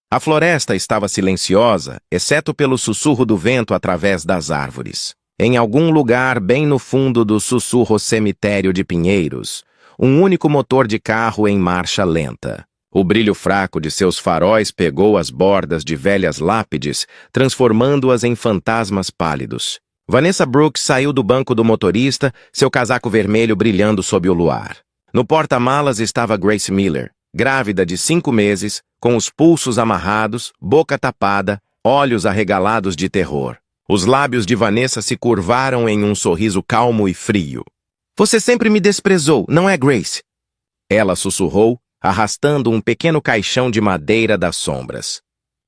A floresta estava silenciosa, exceto pelo sussurro do vento através das árvores. Em algum lugar bem no fundo do sussurro cemitério de pinheiros, um único motor de carro em marcha lenta. O brilho fraco de seus faróis pegou as bordas de velhas lápides, transformando-as em fantasmas pálidos. Vanessa Brooks saiu do banco do motorista, seu casaco vermelho brilhando sob o luar. No porta-malas estava Grace Miller, grávida de 5 meses, com os pulsos amarrados, boca tapada, olhos arregalados de terror. Os lábios de Vanessa se curvaram em um sorriso calmo e frio. "Você sempre me desprezou, não é, Grace?" Ela sussurrou, arrastando um pequeno caixão de madeira das sombras.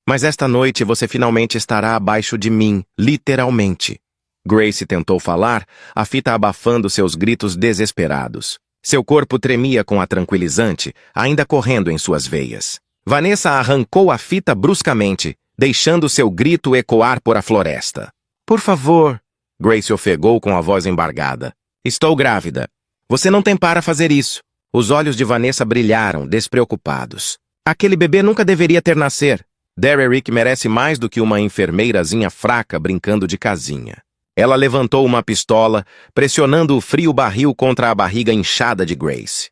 "Mas esta noite você finalmente estará abaixo de mim, literalmente." Grace tentou falar, a fita abafando seus gritos desesperados. Seu corpo tremia com a tranquilizante, ainda correndo em suas veias. Vanessa arrancou a fita bruscamente, deixando seu grito ecoar por a floresta. "Por favor," Grace ofegou com a voz embargada. "Estou grávida. Você não tem para fazer isso." Os olhos de Vanessa brilharam, despreocupados. "Aquele bebê nunca deveria ter nascer. Derrick merece mais do que uma enfermeirazinha fraca brincando de casinha." Ela levantou uma pistola, pressionando o frio barril contra a barriga inchada de Grace.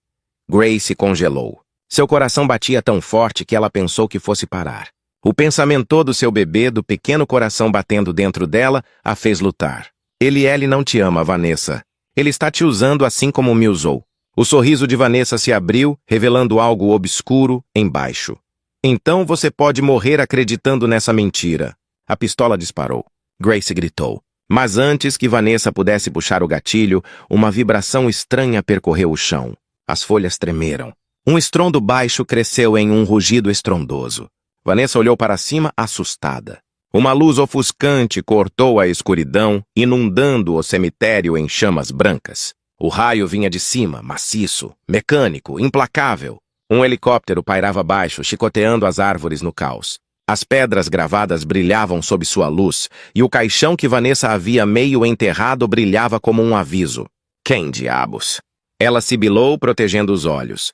Grace congelou. Seu coração batia tão forte que ela pensou que fosse parar. O pensamento do seu bebê, do pequeno coração batendo dentro dela, a fez lutar. Ele não te ama, Vanessa. Ele está te usando assim como me usou." O sorriso de Vanessa se abriu, revelando algo obscuro embaixo. "Então você pode morrer acreditando nessa mentira." A pistola disparou. Grace gritou. Mas antes que Vanessa pudesse puxar o gatilho, uma vibração estranha percorreu o chão. As folhas tremeram. Um estrondo baixo cresceu em um rugido estrondoso. Vanessa olhou para cima, assustada. Uma luz ofuscante cortou a escuridão, inundando o cemitério em chamas brancas. O raio vinha de cima, maciço, mecânico, implacável. Um helicóptero pairava baixo, chicoteando as árvores no caos. As pedras gravadas brilhavam sob sua luz, e o caixão que Vanessa havia meio enterrado brilhava como um aviso. Quem diabos? Ela sibilou, protegendo os olhos.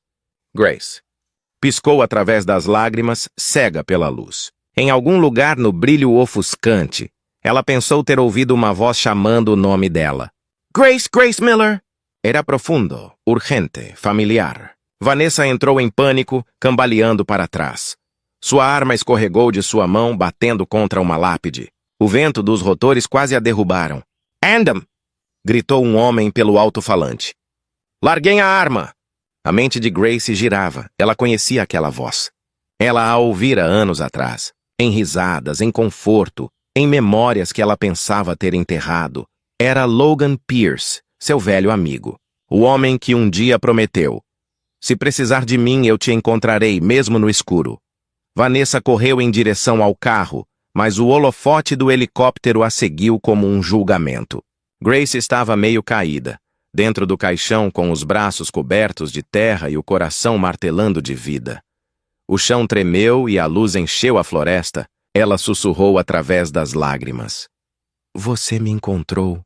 Grace. Piscou através das lágrimas, cega pela luz. Em algum lugar no brilho ofuscante, ela pensou ter ouvido uma voz chamando o nome dela. Grace, Grace Miller! Era profundo, urgente, familiar. Vanessa entrou em pânico, cambaleando para trás. Sua arma escorregou de sua mão, batendo contra uma lápide. O vento dos rotores quase a derrubaram. "Andam!" gritou um homem pelo alto-falante. "Larguem a arma!" A mente de Grace girava. Ela conhecia aquela voz. Ela a ouvira anos atrás. Em risadas, em conforto, em memórias que ela pensava ter enterrado. Era Logan Pierce, seu velho amigo. O homem que um dia prometeu: "Se precisar de mim, eu te encontrarei, mesmo no escuro." Vanessa correu em direção ao carro, mas o holofote do helicóptero a seguiu como um julgamento. Grace estava meio caída, dentro do caixão com os braços cobertos de terra e o coração martelando de vida. O chão tremeu e a luz encheu a floresta. Ela sussurrou através das lágrimas. "Você me encontrou."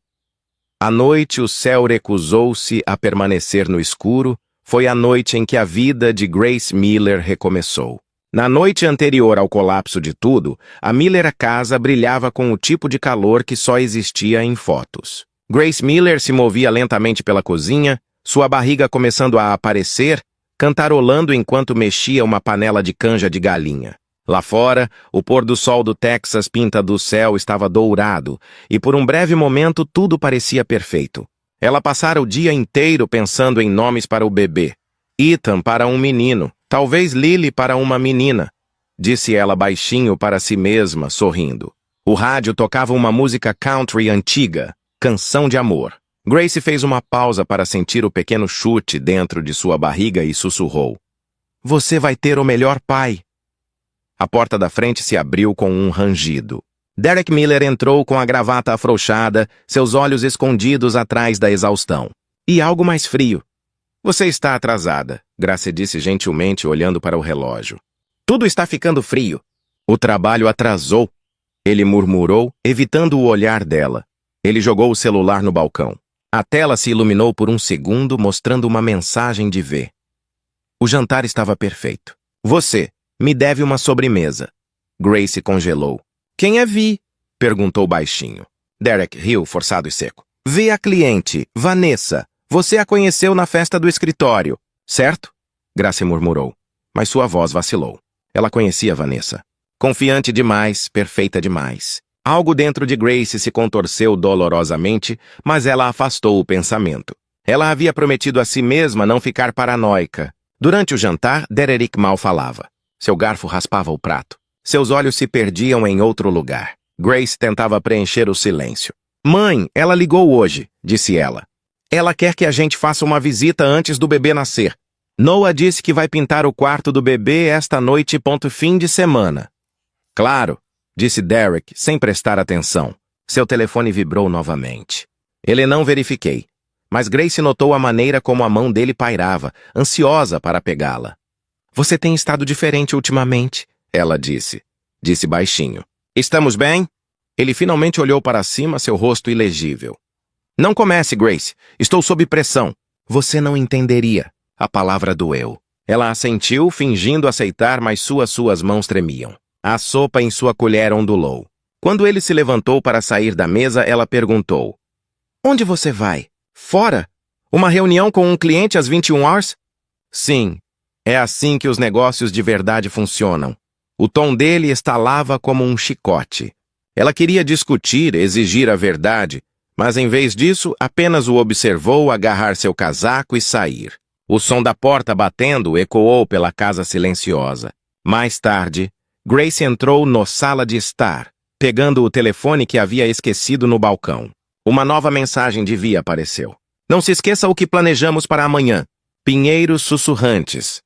À noite o céu recusou-se a permanecer no escuro. Foi a noite em que a vida de Grace Miller recomeçou. Na noite anterior ao colapso de tudo, a Miller casa brilhava com o tipo de calor que só existia em fotos. Grace Miller se movia lentamente pela cozinha, sua barriga começando a aparecer, cantarolando enquanto mexia uma panela de canja de galinha. Lá fora, o pôr do sol do Texas pinta do céu estava dourado, e por um breve momento tudo parecia perfeito. Ela passara o dia inteiro pensando em nomes para o bebê. Ethan para um menino, talvez Lily para uma menina, disse ela baixinho para si mesma, sorrindo. O rádio tocava uma música country antiga, Canção de Amor. Grace fez uma pausa para sentir o pequeno chute dentro de sua barriga e sussurrou. "Você vai ter o melhor pai." A porta da frente se abriu com um rangido. Derek Miller entrou com a gravata afrouxada, seus olhos escondidos atrás da exaustão. "E algo mais frio." "Você está atrasada," Grace disse gentilmente olhando para o relógio. "Tudo está ficando frio." "O trabalho atrasou," ele murmurou, evitando o olhar dela. Ele jogou o celular no balcão. A tela se iluminou por um segundo, mostrando uma mensagem de V. O jantar estava perfeito. "Você me deve uma sobremesa." Grace congelou. Quem é Vi? Perguntou baixinho. Derek riu, forçado e seco. Vi a cliente, Vanessa. Você a conheceu na festa do escritório, certo? Grace murmurou, mas sua voz vacilou. Ela conhecia Vanessa. Confiante demais, perfeita demais. Algo dentro de Grace se contorceu dolorosamente, mas ela afastou o pensamento. Ela havia prometido a si mesma não ficar paranoica. Durante o jantar, Derek mal falava. Seu garfo raspava o prato. Seus olhos se perdiam em outro lugar. Grace tentava preencher o silêncio. Mãe, ela ligou hoje, disse ela. Ela quer que a gente faça uma visita antes do bebê nascer. Noah disse que vai pintar o quarto do bebê esta noite. Fim de semana. Claro, disse Derek, sem prestar atenção. Seu telefone vibrou novamente. Ele não verifiquei, mas Grace notou a maneira como a mão dele pairava, ansiosa para pegá-la. Você tem estado diferente ultimamente, ela disse. Disse baixinho. Estamos bem? Ele finalmente olhou para cima, seu rosto ilegível. Não comece, Grace. Estou sob pressão. Você não entenderia. A palavra doeu. Ela assentiu, fingindo aceitar, mas suas mãos tremiam. A sopa em sua colher ondulou. Quando ele se levantou para sair da mesa, ela perguntou. Onde você vai? Fora? Uma reunião com um cliente às 21 horas? Sim. É assim que os negócios de verdade funcionam. O tom dele estalava como um chicote. Ela queria discutir, exigir a verdade, mas em vez disso, apenas o observou agarrar seu casaco e sair. O som da porta batendo ecoou pela casa silenciosa. Mais tarde, Grace entrou na sala de estar, pegando o telefone que havia esquecido no balcão. Uma nova mensagem de Vi apareceu. Não se esqueça o que planejamos para amanhã. Pinheiros sussurrantes.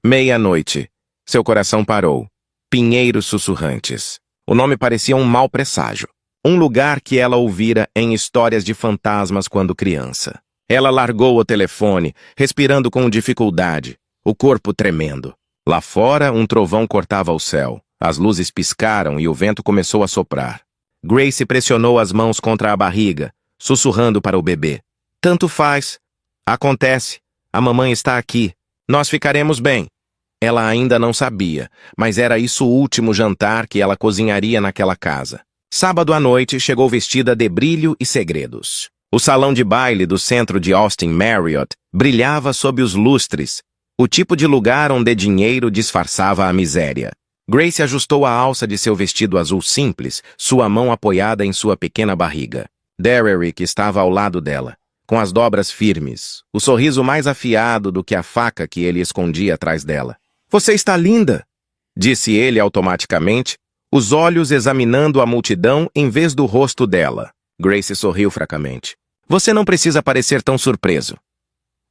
00:30. Seu coração parou. Pinheiros sussurrantes. O nome parecia um mau presságio. Um lugar que ela ouvira em histórias de fantasmas quando criança. Ela largou o telefone, respirando com dificuldade, o corpo tremendo. Lá fora, um trovão cortava o céu. As luzes piscaram e o vento começou a soprar. Grace pressionou as mãos contra a barriga, sussurrando para o bebê. Tanto faz. Acontece. A mamãe está aqui. Nós ficaremos bem. Ela ainda não sabia, mas era isso o último jantar que ela cozinharia naquela casa. Sábado à noite chegou vestida de brilho e segredos. O salão de baile do centro de Austin Marriott brilhava sob os lustres, o tipo de lugar onde dinheiro disfarçava a miséria. Grace ajustou a alça de seu vestido azul simples, sua mão apoiada em sua pequena barriga. Derek estava ao lado dela, com as dobras firmes, o sorriso mais afiado do que a faca que ele escondia atrás dela. Você está linda, disse ele automaticamente, os olhos examinando a multidão em vez do rosto dela. Grace sorriu fracamente. Você não precisa parecer tão surpreso.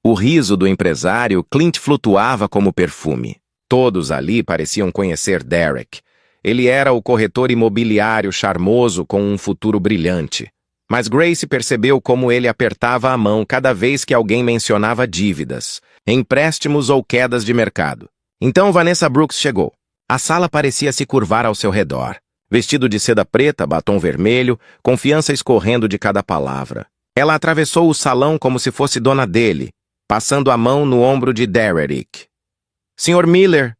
O riso do empresário Clint flutuava como perfume. Todos ali pareciam conhecer Derek. Ele era o corretor imobiliário charmoso com um futuro brilhante. Mas Grace percebeu como ele apertava a mão cada vez que alguém mencionava dívidas, empréstimos ou quedas de mercado. Então Vanessa Brooks chegou. A sala parecia se curvar ao seu redor. Vestido de seda preta, batom vermelho, confiança escorrendo de cada palavra. Ela atravessou o salão como se fosse dona dele, passando a mão no ombro de Derek. Sr. Miller,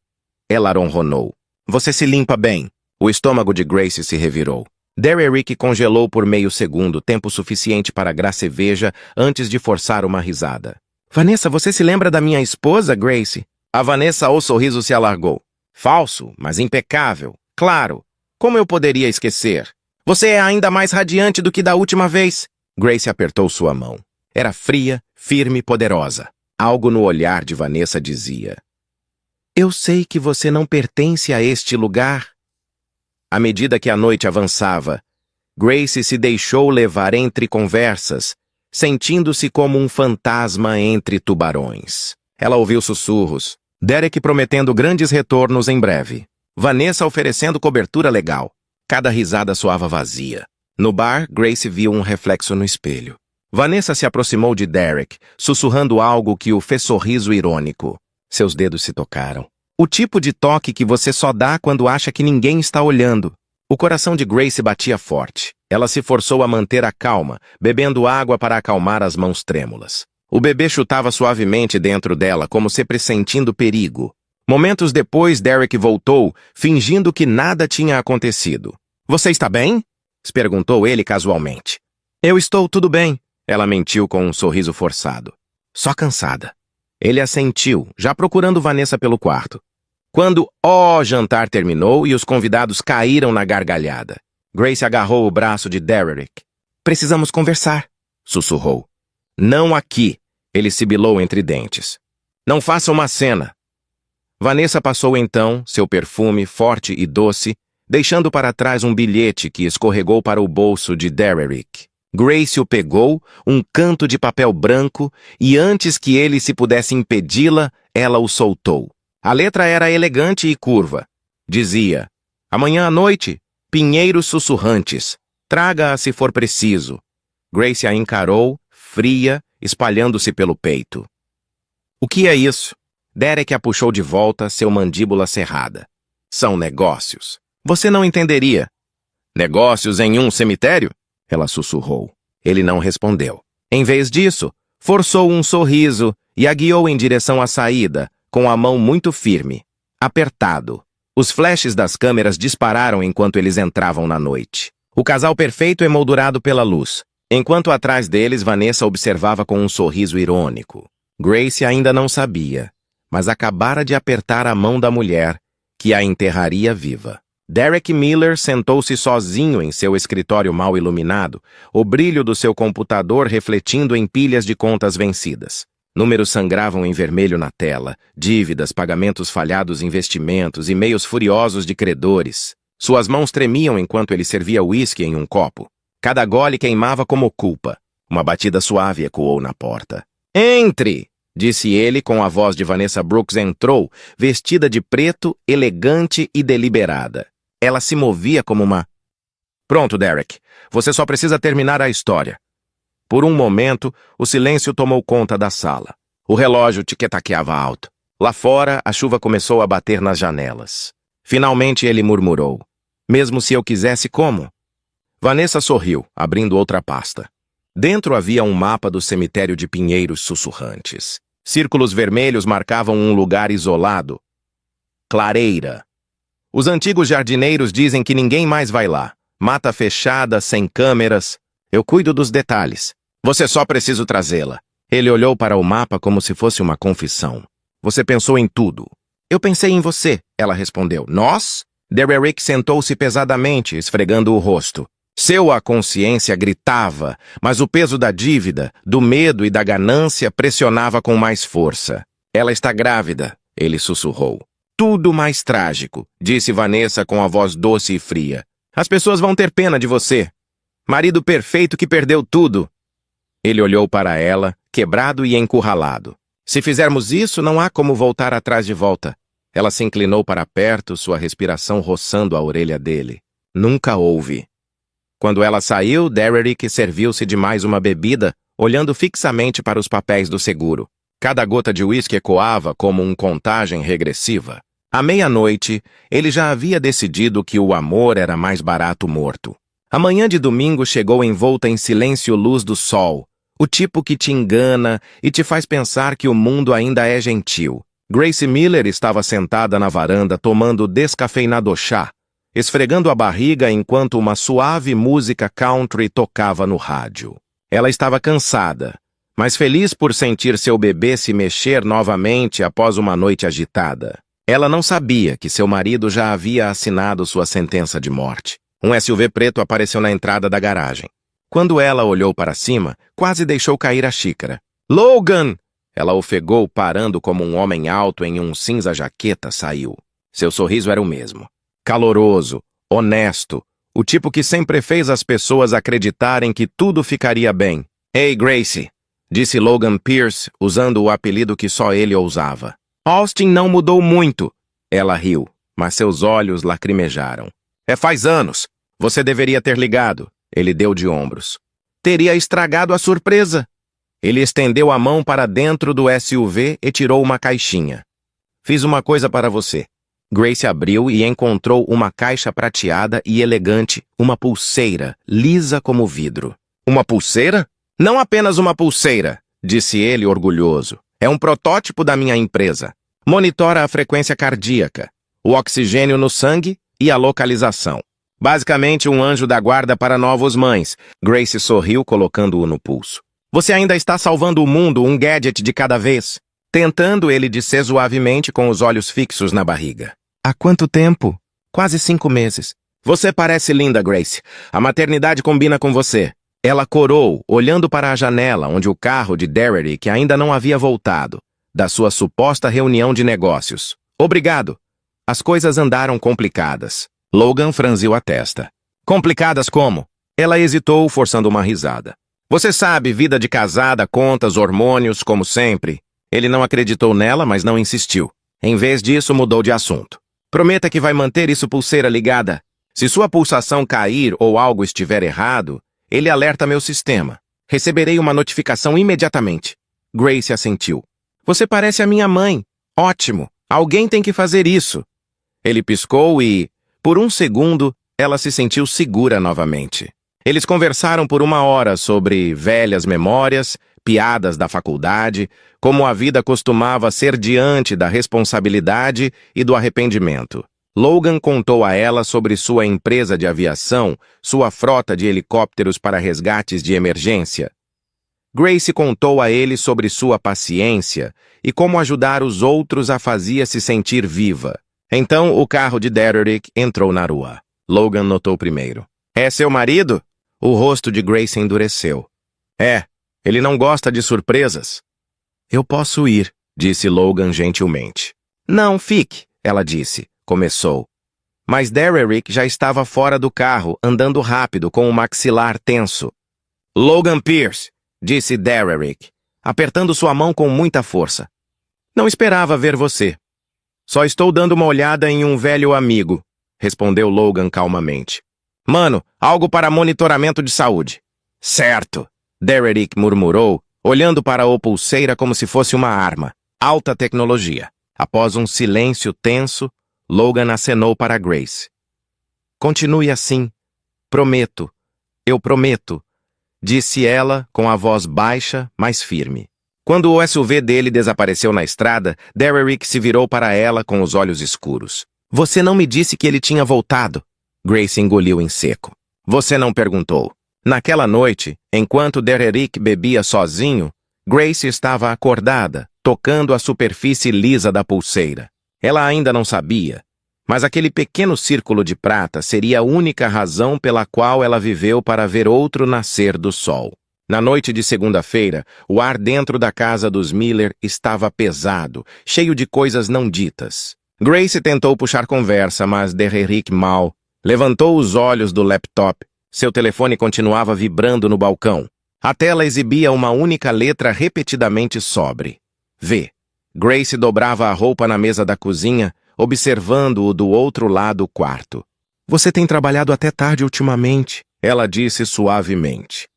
ela ronronou. Você se limpa bem. O estômago de Grace se revirou. Derek congelou por meio segundo, tempo suficiente para Grace veja antes de forçar uma risada. Vanessa, você se lembra da minha esposa, Grace? A Vanessa, o sorriso se alargou. Falso, mas impecável. Claro. Como eu poderia esquecer? Você é ainda mais radiante do que da última vez. Grace apertou sua mão. Era fria, firme e poderosa. Algo no olhar de Vanessa dizia. Eu sei que você não pertence a este lugar. À medida que a noite avançava, Grace se deixou levar entre conversas, sentindo-se como um fantasma entre tubarões. Ela ouviu sussurros, Derek prometendo grandes retornos em breve. Vanessa oferecendo cobertura legal. Cada risada soava vazia. No bar, Grace viu um reflexo no espelho. Vanessa se aproximou de Derek, sussurrando algo que o fez sorriso irônico. Seus dedos se tocaram. O tipo de toque que você só dá quando acha que ninguém está olhando. O coração de Grace batia forte. Ela se forçou a manter a calma, bebendo água para acalmar as mãos trêmulas. O bebê chutava suavemente dentro dela, como se pressentindo perigo. Momentos depois, Derek voltou, fingindo que nada tinha acontecido. Você está bem? Perguntou ele casualmente. Eu estou tudo bem, ela mentiu com um sorriso forçado. Só cansada. Ele assentiu, já procurando Vanessa pelo quarto. Quando o jantar terminou e os convidados caíram na gargalhada, Grace agarrou o braço de Derek. Precisamos conversar, sussurrou. Não aqui, ele sibilou entre dentes. Não faça uma cena. Vanessa passou então, seu perfume forte e doce, deixando para trás um bilhete que escorregou para o bolso de Derek. Grace o pegou, um canto de papel branco, e antes que ele se pudesse impedi-la, ela o soltou. A letra era elegante e curva. Dizia, amanhã à noite, Pinheiros Sussurrantes. Traga-a se for preciso. Grace a encarou, fria, espalhando-se pelo peito. O que é isso? Derek a puxou de volta, seu mandíbula cerrada. São negócios. Você não entenderia. Negócios em um cemitério? Ela sussurrou. Ele não respondeu. Em vez disso, forçou um sorriso e a guiou em direção à saída, com a mão muito firme. Apertado. Os flashes das câmeras dispararam enquanto eles entravam na noite. O casal perfeito emoldurado pela luz, enquanto atrás deles Vanessa observava com um sorriso irônico. Grace ainda não sabia, mas acabara de apertar a mão da mulher, que a enterraria viva. Derek Miller sentou-se sozinho em seu escritório mal iluminado, o brilho do seu computador refletindo em pilhas de contas vencidas. Números sangravam em vermelho na tela, dívidas, pagamentos falhados, investimentos, e-mails furiosos de credores. Suas mãos tremiam enquanto ele servia uísque em um copo. Cada gole queimava como culpa. Uma batida suave ecoou na porta. Entre! Disse ele com a voz de Vanessa Brooks. Entrou, vestida de preto, elegante e deliberada. Ela se movia como uma... Pronto, Derek. Você só precisa terminar a história. Por um momento, o silêncio tomou conta da sala. O relógio tiquetaqueava alto. Lá fora, a chuva começou a bater nas janelas. Finalmente ele murmurou. Mesmo se eu quisesse, como? Vanessa sorriu, abrindo outra pasta. Dentro havia um mapa do cemitério de Pinheiros Sussurrantes. Círculos vermelhos marcavam um lugar isolado. Clareira. Os antigos jardineiros dizem que ninguém mais vai lá. Mata fechada, sem câmeras. Eu cuido dos detalhes. Você só precisa trazê-la. Ele olhou para o mapa como se fosse uma confissão. Você pensou em tudo. Eu pensei em você, ela respondeu. Nós? Derek sentou-se pesadamente, esfregando o rosto. Sua consciência gritava, mas o peso da dívida, do medo e da ganância pressionava com mais força. Ela está grávida, ele sussurrou. Tudo mais trágico, disse Vanessa com a voz doce e fria. As pessoas vão ter pena de você. Marido perfeito que perdeu tudo. Ele olhou para ela, quebrado e encurralado. Se fizermos isso, não há como voltar atrás de volta. Ela se inclinou para perto, sua respiração roçando a orelha dele. Nunca houve. Quando ela saiu, Derek serviu-se de mais uma bebida, olhando fixamente para os papéis do seguro. Cada gota de uísque ecoava como uma contagem regressiva. À meia-noite, ele já havia decidido que o amor era mais barato morto. A manhã de domingo chegou envolta em silêncio luz do sol, o tipo que te engana e te faz pensar que o mundo ainda é gentil. Grace Miller estava sentada na varanda tomando descafeinado chá, esfregando a barriga enquanto uma suave música country tocava no rádio. Ela estava cansada, mas feliz por sentir seu bebê se mexer novamente após uma noite agitada. Ela não sabia que seu marido já havia assinado sua sentença de morte. Um SUV preto apareceu na entrada da garagem. Quando ela olhou para cima, quase deixou cair a xícara. Logan! Ela ofegou, parando como um homem alto em um cinza jaqueta saiu. Seu sorriso era o mesmo. Caloroso, honesto, o tipo que sempre fez as pessoas acreditarem que tudo ficaria bem. Ei, Gracie, disse Logan Pierce, usando o apelido que só ele ousava. Austin não mudou muito. Ela riu, mas seus olhos lacrimejaram. Faz anos. Você deveria ter ligado. Ele deu de ombros. Teria estragado a surpresa. Ele estendeu a mão para dentro do SUV e tirou uma caixinha. Fiz uma coisa para você. Grace abriu e encontrou uma caixa prateada e elegante, uma pulseira, lisa como vidro. Uma pulseira? Não apenas uma pulseira, disse ele orgulhoso. É um protótipo da minha empresa. Monitora a frequência cardíaca, o oxigênio no sangue e a localização. Basicamente um anjo da guarda para novos mães. Grace sorriu colocando-o no pulso. Você ainda está salvando o mundo um gadget de cada vez. Tentando, ele disse suavemente com os olhos fixos na barriga. Há quanto tempo? Quase 5 meses. Você parece linda, Grace. A maternidade combina com você. Ela corou, olhando para a janela onde o carro de Derrick ainda não havia voltado, da sua suposta reunião de negócios. Obrigado. As coisas andaram complicadas. Logan franziu a testa. Complicadas como? Ela hesitou, forçando uma risada. Você sabe, vida de casada, contas, hormônios, como sempre. Ele não acreditou nela, mas não insistiu. Em vez disso, mudou de assunto. Prometa que vai manter isso pulseira ligada. Se sua pulsação cair ou algo estiver errado, ele alerta meu sistema. Receberei uma notificação imediatamente. Grace assentiu. Você parece a minha mãe. Ótimo. Alguém tem que fazer isso. Ele piscou e, por um segundo, ela se sentiu segura novamente. Eles conversaram por 1 hora sobre velhas memórias, piadas da faculdade, como a vida costumava ser diante da responsabilidade e do arrependimento. Logan contou a ela sobre sua empresa de aviação, sua frota de helicópteros para resgates de emergência. Grace contou a ele sobre sua paciência e como ajudar os outros a fazia-se sentir viva. Então, o carro de Derrick entrou na rua. Logan notou primeiro. É seu marido? O rosto de Grace endureceu. É, ele não gosta de surpresas. Eu posso ir, disse Logan gentilmente. Não, fique, ela disse. Começou. Mas Derrick já estava fora do carro, andando rápido, com o maxilar tenso. Logan Pierce, disse Derrick, apertando sua mão com muita força. Não esperava ver você. Só estou dando uma olhada em um velho amigo, respondeu Logan calmamente. Mano, algo para monitoramento de saúde. Certo, Derrick murmurou, olhando para a pulseira como se fosse uma arma. Alta tecnologia. Após um silêncio tenso, Logan acenou para Grace. Continue assim. Prometo. Eu prometo, disse ela com a voz baixa, mas firme. Quando o SUV dele desapareceu na estrada, Derrick se virou para ela com os olhos escuros. Você não me disse que ele tinha voltado. Grace engoliu em seco. Você não perguntou. Naquela noite, enquanto Derrick bebia sozinho, Grace estava acordada, tocando a superfície lisa da pulseira. Ela ainda não sabia, mas aquele pequeno círculo de prata seria a única razão pela qual ela viveu para ver outro nascer do sol. Na noite de segunda-feira, o ar dentro da casa dos Miller estava pesado, cheio de coisas não ditas. Grace tentou puxar conversa, mas Derrick mal. Levantou os olhos do laptop. Seu telefone continuava vibrando no balcão. A tela exibia uma única letra repetidamente sobre. V. Grace dobrava a roupa na mesa da cozinha, observando-o do outro lado do quarto. Você tem trabalhado até tarde ultimamente, ela disse suavemente.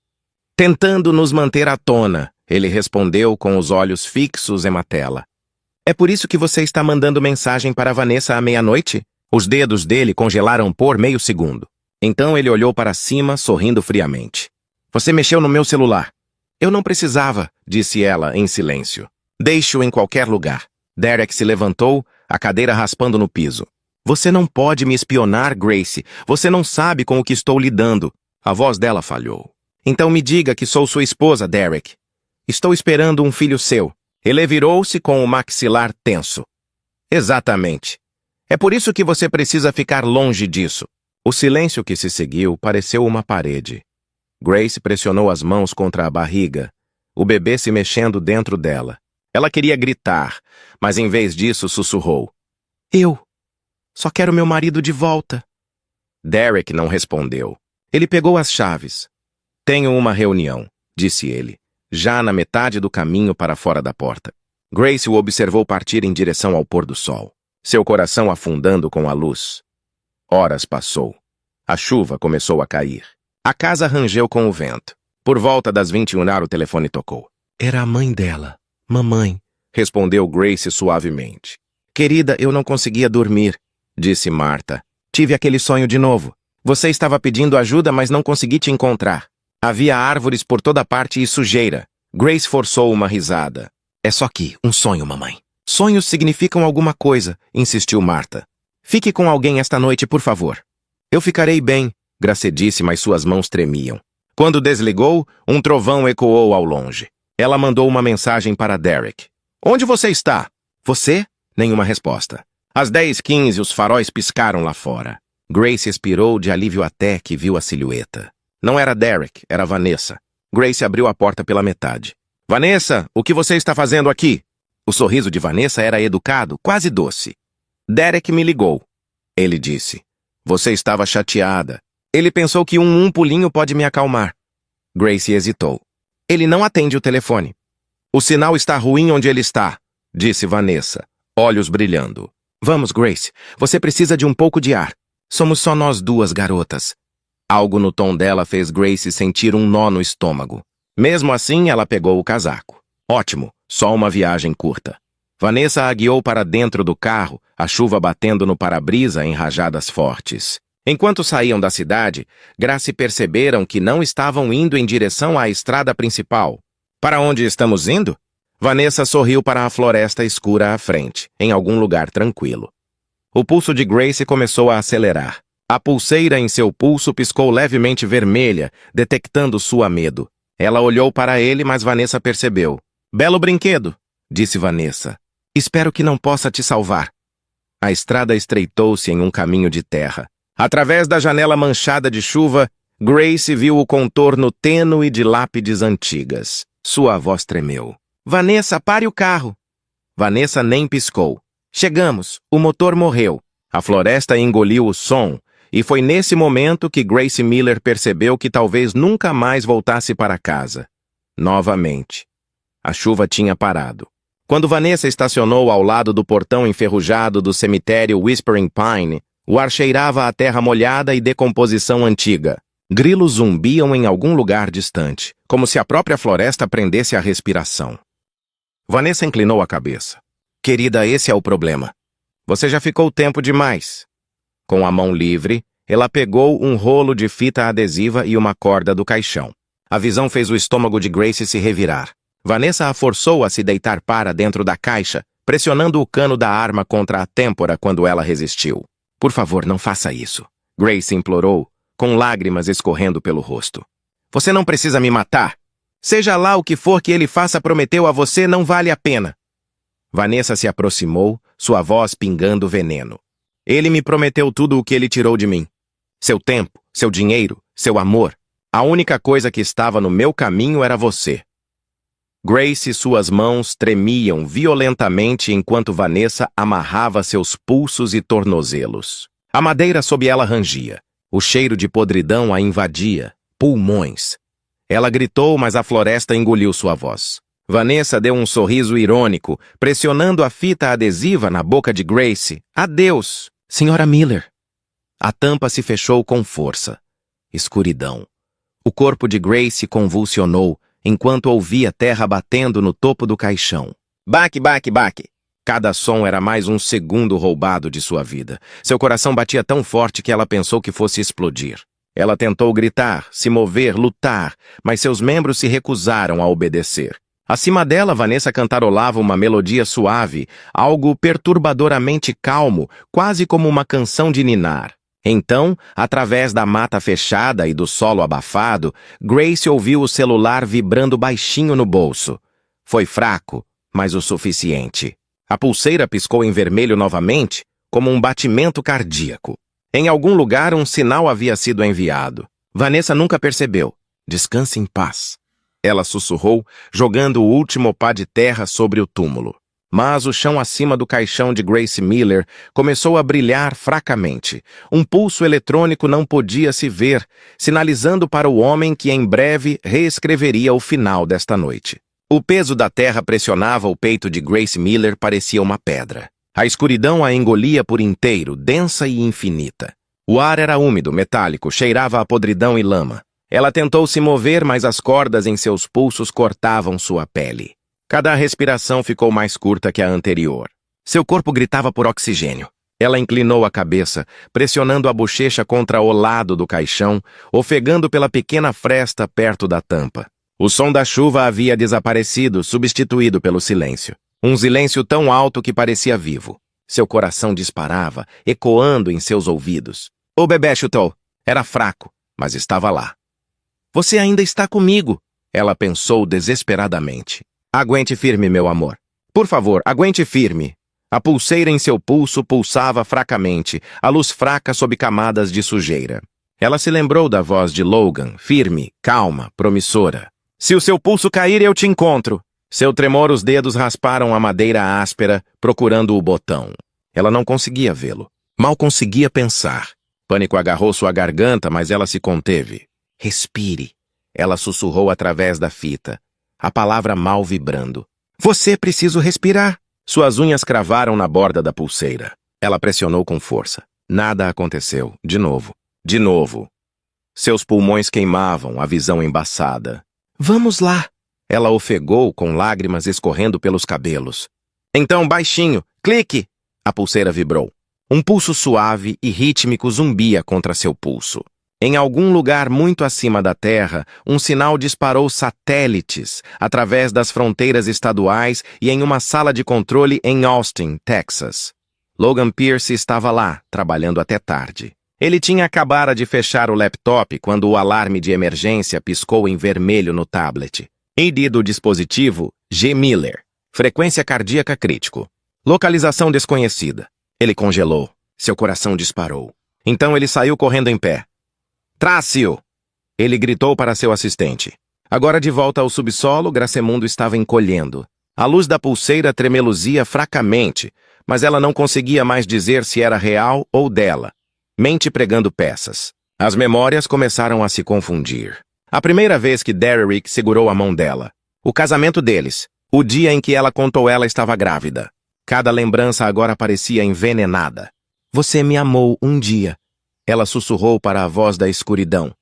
Tentando nos manter à tona, ele respondeu com os olhos fixos em uma tela. É por isso que você está mandando mensagem para Vanessa à meia-noite? Os dedos dele congelaram por meio segundo. Então ele olhou para cima, sorrindo friamente. Você mexeu no meu celular. Eu não precisava, disse ela em silêncio. Deixe-o em qualquer lugar. Derrick se levantou, a cadeira raspando no piso. Você não pode me espionar, Grace. Você não sabe com o que estou lidando. A voz dela falhou. Então me diga que sou sua esposa, Derrick. Estou esperando um filho seu. Ele virou-se com o maxilar tenso. Exatamente. É por isso que você precisa ficar longe disso. O silêncio que se seguiu pareceu uma parede. Grace pressionou as mãos contra a barriga, o bebê se mexendo dentro dela. Ela queria gritar, mas em vez disso sussurrou. Eu só quero meu marido de volta. Derrick não respondeu. Ele pegou as chaves. Tenho uma reunião, disse ele, já na metade do caminho para fora da porta. Grace o observou partir em direção ao pôr do sol, seu coração afundando com a luz. Horas passou. A chuva começou a cair. A casa rangeu com o vento. Por volta das 21h o telefone tocou. Era a mãe dela. Mamãe, respondeu Grace suavemente. Querida, eu não conseguia dormir, disse Marta. Tive aquele sonho de novo. Você estava pedindo ajuda, mas não consegui te encontrar. Havia árvores por toda parte e sujeira. Grace forçou uma risada. É só que um sonho, mamãe. Sonhos significam alguma coisa, insistiu Marta. Fique com alguém esta noite, por favor. Eu ficarei bem, Grace disse, mas suas mãos tremiam. Quando desligou, um trovão ecoou ao longe. Ela mandou uma mensagem para Derek. Onde você está? Você? Nenhuma resposta. Às 10h15, os faróis piscaram lá fora. Grace expirou de alívio até que viu a silhueta. Não era Derek, era Vanessa. Grace abriu a porta pela metade. Vanessa, o que você está fazendo aqui? O sorriso de Vanessa era educado, quase doce. Derek me ligou. Ele disse. Você estava chateada. Ele pensou que um pulinho pode me acalmar. Grace hesitou. Ele não atende o telefone. O sinal está ruim onde ele está, disse Vanessa, olhos brilhando. Vamos, Grace, você precisa de um pouco de ar. Somos só nós duas garotas. Algo no tom dela fez Grace sentir um nó no estômago. Mesmo assim, ela pegou o casaco. Ótimo, só uma viagem curta. Vanessa a guiou para dentro do carro, a chuva batendo no para-brisa em rajadas fortes. Enquanto saíam da cidade, Grace perceberam que não estavam indo em direção à estrada principal. Para onde estamos indo? Vanessa sorriu para a floresta escura à frente, em algum lugar tranquilo. O pulso de Grace começou a acelerar. A pulseira em seu pulso piscou levemente vermelha, detectando sua medo. Ela olhou para ele, mas Vanessa percebeu. Belo brinquedo, disse Vanessa. Espero que não possa te salvar. A estrada estreitou-se em um caminho de terra. Através da janela manchada de chuva, Grace viu o contorno tênue de lápides antigas. Sua voz tremeu. Vanessa, pare o carro. Vanessa nem piscou. Chegamos, o motor morreu. A floresta engoliu o som, e foi nesse momento que Grace Miller percebeu que talvez nunca mais voltasse para casa. Novamente. A chuva tinha parado. Quando Vanessa estacionou ao lado do portão enferrujado do cemitério Whispering Pine, o ar cheirava a terra molhada e decomposição antiga. Grilos zumbiam em algum lugar distante, como se a própria floresta prendesse a respiração. Vanessa inclinou a cabeça. Querida, esse é o problema. Você já ficou tempo demais. Com a mão livre, ela pegou um rolo de fita adesiva e uma corda do caixão. A visão fez o estômago de Grace se revirar. Vanessa a forçou a se deitar para dentro da caixa, pressionando o cano da arma contra a têmpora quando ela resistiu. Por favor, não faça isso. Grace implorou, com lágrimas escorrendo pelo rosto. Você não precisa me matar. Seja lá o que for que ele faça, prometeu a você, não vale a pena. Vanessa se aproximou, sua voz pingando veneno. Ele me prometeu tudo o que ele tirou de mim. Seu tempo, seu dinheiro, seu amor. A única coisa que estava no meu caminho era você. Grace e suas mãos tremiam violentamente enquanto Vanessa amarrava seus pulsos e tornozelos. A madeira sob ela rangia. O cheiro de podridão a invadia. Pulmões. Ela gritou, mas a floresta engoliu sua voz. Vanessa deu um sorriso irônico, pressionando a fita adesiva na boca de Grace. Adeus, Senhora Miller. A tampa se fechou com força. Escuridão. O corpo de Grace convulsionou, enquanto ouvia terra batendo no topo do caixão. Baque, baque, baque. Cada som era mais um segundo roubado de sua vida. Seu coração batia tão forte que ela pensou que fosse explodir. Ela tentou gritar, se mover, lutar, mas seus membros se recusaram a obedecer. Acima dela, Vanessa cantarolava uma melodia suave, algo perturbadoramente calmo, quase como uma canção de ninar. Então, através da mata fechada e do solo abafado, Grace ouviu o celular vibrando baixinho no bolso. Foi fraco, mas o suficiente. A pulseira piscou em vermelho novamente, como um batimento cardíaco. Em algum lugar, um sinal havia sido enviado. Vanessa nunca percebeu. Descanse em paz. Ela sussurrou, jogando o último pá de terra sobre o túmulo. Mas o chão acima do caixão de Grace Miller começou a brilhar fracamente. Um pulso eletrônico não podia se ver, sinalizando para o homem que em breve reescreveria o final desta noite. O peso da terra pressionava o peito de Grace Miller, parecia uma pedra. A escuridão a engolia por inteiro, densa e infinita. O ar era úmido, metálico, cheirava a podridão e lama. Ela tentou se mover, mas as cordas em seus pulsos cortavam sua pele. Cada respiração ficou mais curta que a anterior. Seu corpo gritava por oxigênio. Ela inclinou a cabeça, pressionando a bochecha contra o lado do caixão, ofegando pela pequena fresta perto da tampa. O som da chuva havia desaparecido, substituído pelo silêncio. Um silêncio tão alto que parecia vivo. Seu coração disparava, ecoando em seus ouvidos. O bebê chutou. Era fraco, mas estava lá. Você ainda está comigo, ela pensou desesperadamente. Aguente firme, meu amor. Por favor, aguente firme. A pulseira em seu pulso pulsava fracamente, a luz fraca sob camadas de sujeira. Ela se lembrou da voz de Logan, firme, calma, promissora. Se o seu pulso cair, eu te encontro. Seu tremor, os dedos rasparam a madeira áspera, procurando o botão. Ela não conseguia vê-lo. Mal conseguia pensar. Pânico agarrou sua garganta, mas ela se conteve. Respire. Ela sussurrou através da fita, a palavra mal vibrando. Você precisa respirar. Suas unhas cravaram na borda da pulseira. Ela pressionou com força. Nada aconteceu. De novo. De novo. Seus pulmões queimavam, a visão embaçada. Vamos lá. Ela ofegou com lágrimas escorrendo pelos cabelos. Então, baixinho, clique! A pulseira vibrou. Um pulso suave e rítmico zumbia contra seu pulso. Em algum lugar muito acima da Terra, um sinal disparou satélites através das fronteiras estaduais e em uma sala de controle em Austin, Texas. Logan Pierce estava lá, trabalhando até tarde. Ele tinha acabado de fechar o laptop quando o alarme de emergência piscou em vermelho no tablet. ID do dispositivo G. Miller. Frequência cardíaca crítico. Localização desconhecida. Ele congelou. Seu coração disparou. Então ele saiu correndo em pé. Trace-o! Ele gritou para seu assistente. Agora de volta ao subsolo, Gracemundo estava encolhendo. A luz da pulseira tremeluzia fracamente, mas ela não conseguia mais dizer se era real ou dela. Mente pregando peças. As memórias começaram a se confundir. A primeira vez que Derrick segurou a mão dela. O casamento deles. O dia em que ela contou ela estava grávida. Cada lembrança agora parecia envenenada. Você me amou um dia. Ela sussurrou para a voz da escuridão.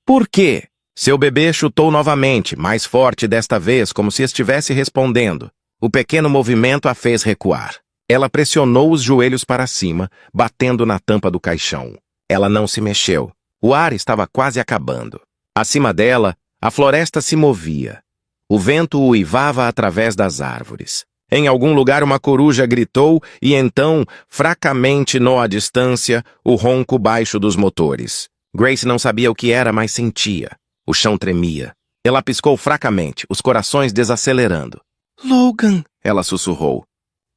Por quê? Seu bebê chutou novamente, mais forte desta vez, como se estivesse respondendo. O pequeno movimento a fez recuar. Ela pressionou os joelhos para cima, batendo na tampa do caixão. Ela não se mexeu. O ar estava quase acabando. Acima dela, a floresta se movia. O vento uivava através das árvores. Em algum lugar uma coruja gritou e então, fracamente à distância, o ronco baixo dos motores. Grace não sabia o que era, mas sentia. O chão tremia. Ela piscou fracamente, os corações desacelerando. Logan, ela sussurrou.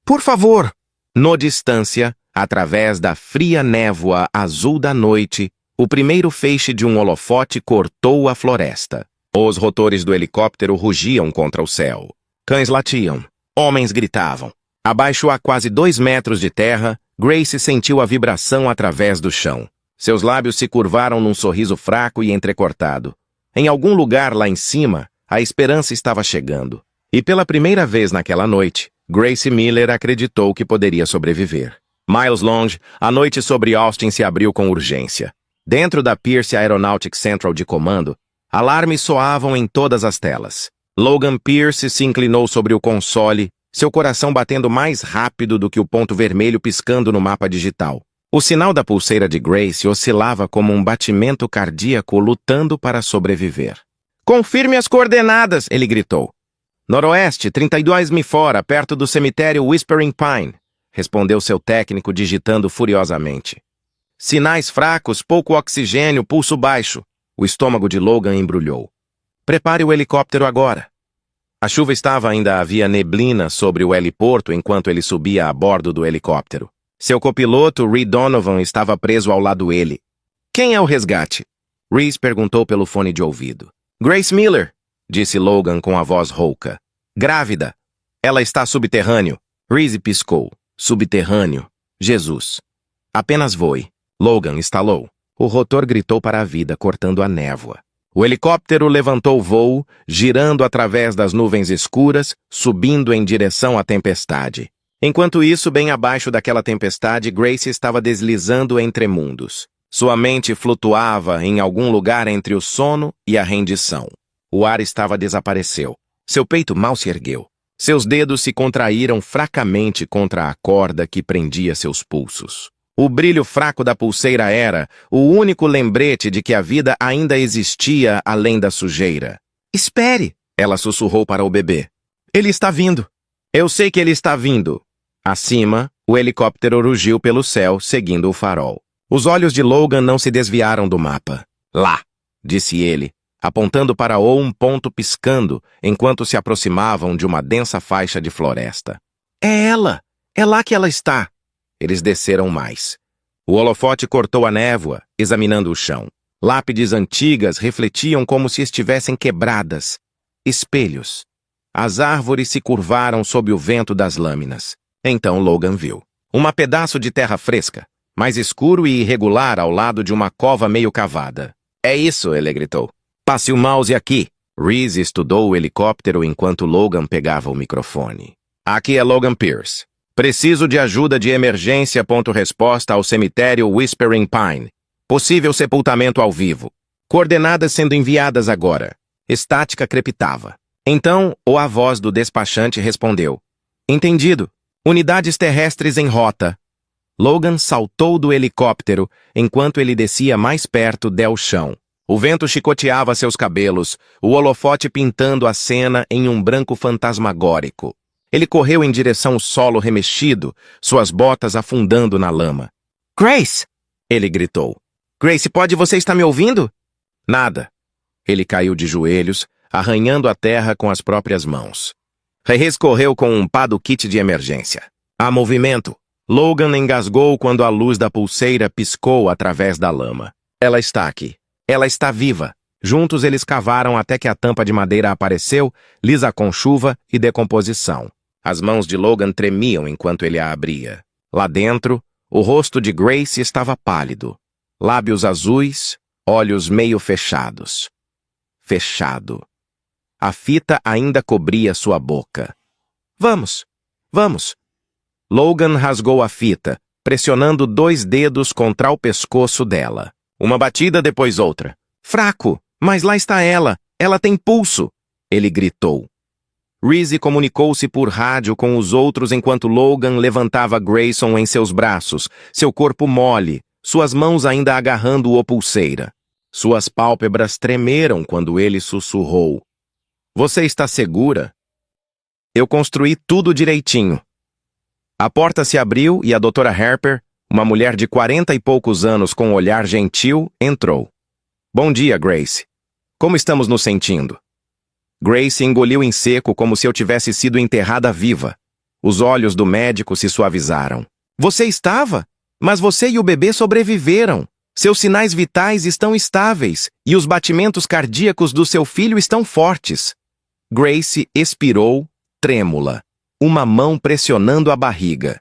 Por favor! No distância, através da fria névoa azul da noite, o primeiro feixe de um holofote cortou a floresta. Os rotores do helicóptero rugiam contra o céu. Cães latiam. Homens gritavam. Abaixo a quase 2 metros de terra, Grace sentiu a vibração através do chão. Seus lábios se curvaram num sorriso fraco e entrecortado. Em algum lugar lá em cima, a esperança estava chegando. E pela primeira vez naquela noite, Grace Miller acreditou que poderia sobreviver. Miles longe, a noite sobre Austin se abriu com urgência. Dentro da Pierce Aeronautics Central de comando, alarmes soavam em todas as telas. Logan Pierce se inclinou sobre o console, seu coração batendo mais rápido do que o ponto vermelho piscando no mapa digital. O sinal da pulseira de Grace oscilava como um batimento cardíaco lutando para sobreviver. Confirme as coordenadas, ele gritou. Noroeste, 32 mi fora, perto do cemitério Whispering Pine, respondeu seu técnico digitando furiosamente. Sinais fracos, pouco oxigênio, pulso baixo. O estômago de Logan embrulhou. Prepare o helicóptero agora. A chuva estava ainda havia neblina sobre o heliporto enquanto ele subia a bordo do helicóptero. Seu copiloto, Reed Donovan, estava preso ao lado dele. Quem é o resgate? Reese perguntou pelo fone de ouvido. Grace Miller, disse Logan com a voz rouca. Grávida. Ela está subterrâneo. Reese piscou. Subterrâneo. Jesus. Apenas voe. Logan estalou. O rotor gritou para a vida, cortando a névoa. O helicóptero levantou voo, girando através das nuvens escuras, subindo em direção à tempestade. Enquanto isso, bem abaixo daquela tempestade, Grace estava deslizando entre mundos. Sua mente flutuava em algum lugar entre o sono e a rendição. O ar desapareceu. Seu peito mal se ergueu. Seus dedos se contraíram fracamente contra a corda que prendia seus pulsos. O brilho fraco da pulseira era o único lembrete de que a vida ainda existia além da sujeira. Espere! Ela sussurrou para o bebê. Ele está vindo. Eu sei que ele está vindo. Acima, o helicóptero rugiu pelo céu, seguindo o farol. Os olhos de Logan não se desviaram do mapa. Lá, disse ele, apontando para um ponto piscando, enquanto se aproximavam de uma densa faixa de floresta. É ela! É lá que ela está! Eles desceram mais. O holofote cortou a névoa, examinando o chão. Lápides antigas refletiam como se estivessem quebradas. Espelhos. As árvores se curvaram sob o vento das lâminas. Então Logan viu um pedaço de terra fresca, mais escuro e irregular ao lado de uma cova meio cavada. É isso, ele gritou. Passe o mouse aqui. Reese estudou o helicóptero enquanto Logan pegava o microfone. Aqui é Logan Pierce. Preciso de ajuda de emergência. Resposta ao cemitério Whispering Pine. Possível sepultamento ao vivo. Coordenadas sendo enviadas agora. Estática crepitava. Então, a voz do despachante respondeu. Entendido. Unidades terrestres em rota. Logan saltou do helicóptero enquanto ele descia mais perto do chão. O vento chicoteava seus cabelos, o holofote pintando a cena em um branco fantasmagórico. Ele correu em direção ao solo remexido, suas botas afundando na lama. Grace! Ele gritou. Grace, você está me ouvindo? Nada. Ele caiu de joelhos, arranhando a terra com as próprias mãos. Reis correu com um pá do kit de emergência. Há movimento. Logan engasgou quando a luz da pulseira piscou através da lama. Ela está aqui. Ela está viva. Juntos eles cavaram até que a tampa de madeira apareceu, lisa com chuva e decomposição. As mãos de Logan tremiam enquanto ele a abria. Lá dentro, o rosto de Grace estava pálido. Lábios azuis, olhos meio fechados. Fechado. A fita ainda cobria sua boca. Vamos, vamos. Logan rasgou a fita, pressionando 2 dedos contra o pescoço dela. Uma batida depois outra. Fraco, mas lá está ela. Ela tem pulso. Ele gritou. Reese comunicou-se por rádio com os outros enquanto Logan levantava Grayson em seus braços, seu corpo mole, suas mãos ainda agarrando a pulseira. Suas pálpebras tremeram quando ele sussurrou. Você está segura? Eu construí tudo direitinho. A porta se abriu e a Dra. Harper, uma mulher de 40 e poucos anos com um olhar gentil, entrou. Bom dia, Grace. Como estamos nos sentindo? Grace engoliu em seco como se eu tivesse sido enterrada viva. Os olhos do médico se suavizaram. Você estava? Mas você e o bebê sobreviveram. Seus sinais vitais estão estáveis e os batimentos cardíacos do seu filho estão fortes. Grace expirou, trêmula, uma mão pressionando a barriga.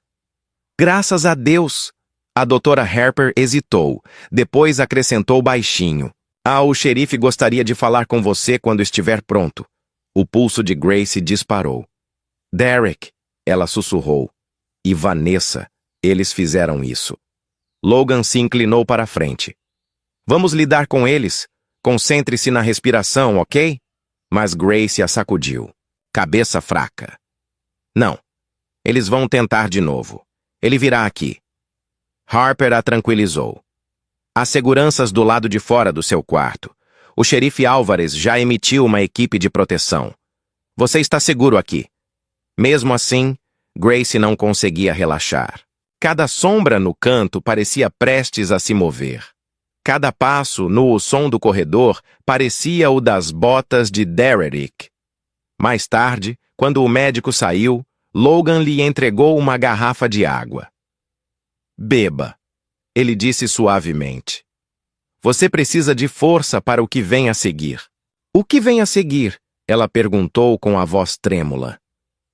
Graças a Deus! A Dra. Harper hesitou, depois acrescentou baixinho. O xerife gostaria de falar com você quando estiver pronto. O pulso de Grace disparou. Derek, ela sussurrou. E Vanessa, eles fizeram isso. Logan se inclinou para a frente. Vamos lidar com eles. Concentre-se na respiração, ok? Mas Grace a sacudiu. Cabeça fraca. Não. Eles vão tentar de novo. Ele virá aqui. Harper a tranquilizou. Há seguranças do lado de fora do seu quarto. O xerife Álvares já emitiu uma equipe de proteção. Você está seguro aqui. Mesmo assim, Grace não conseguia relaxar. Cada sombra no canto parecia prestes a se mover. Cada passo no som do corredor parecia o das botas de Derek. Mais tarde, quando o médico saiu, Logan lhe entregou uma garrafa de água. Beba, ele disse suavemente. Você precisa de força para o que vem a seguir. O que vem a seguir? Ela perguntou com a voz trêmula.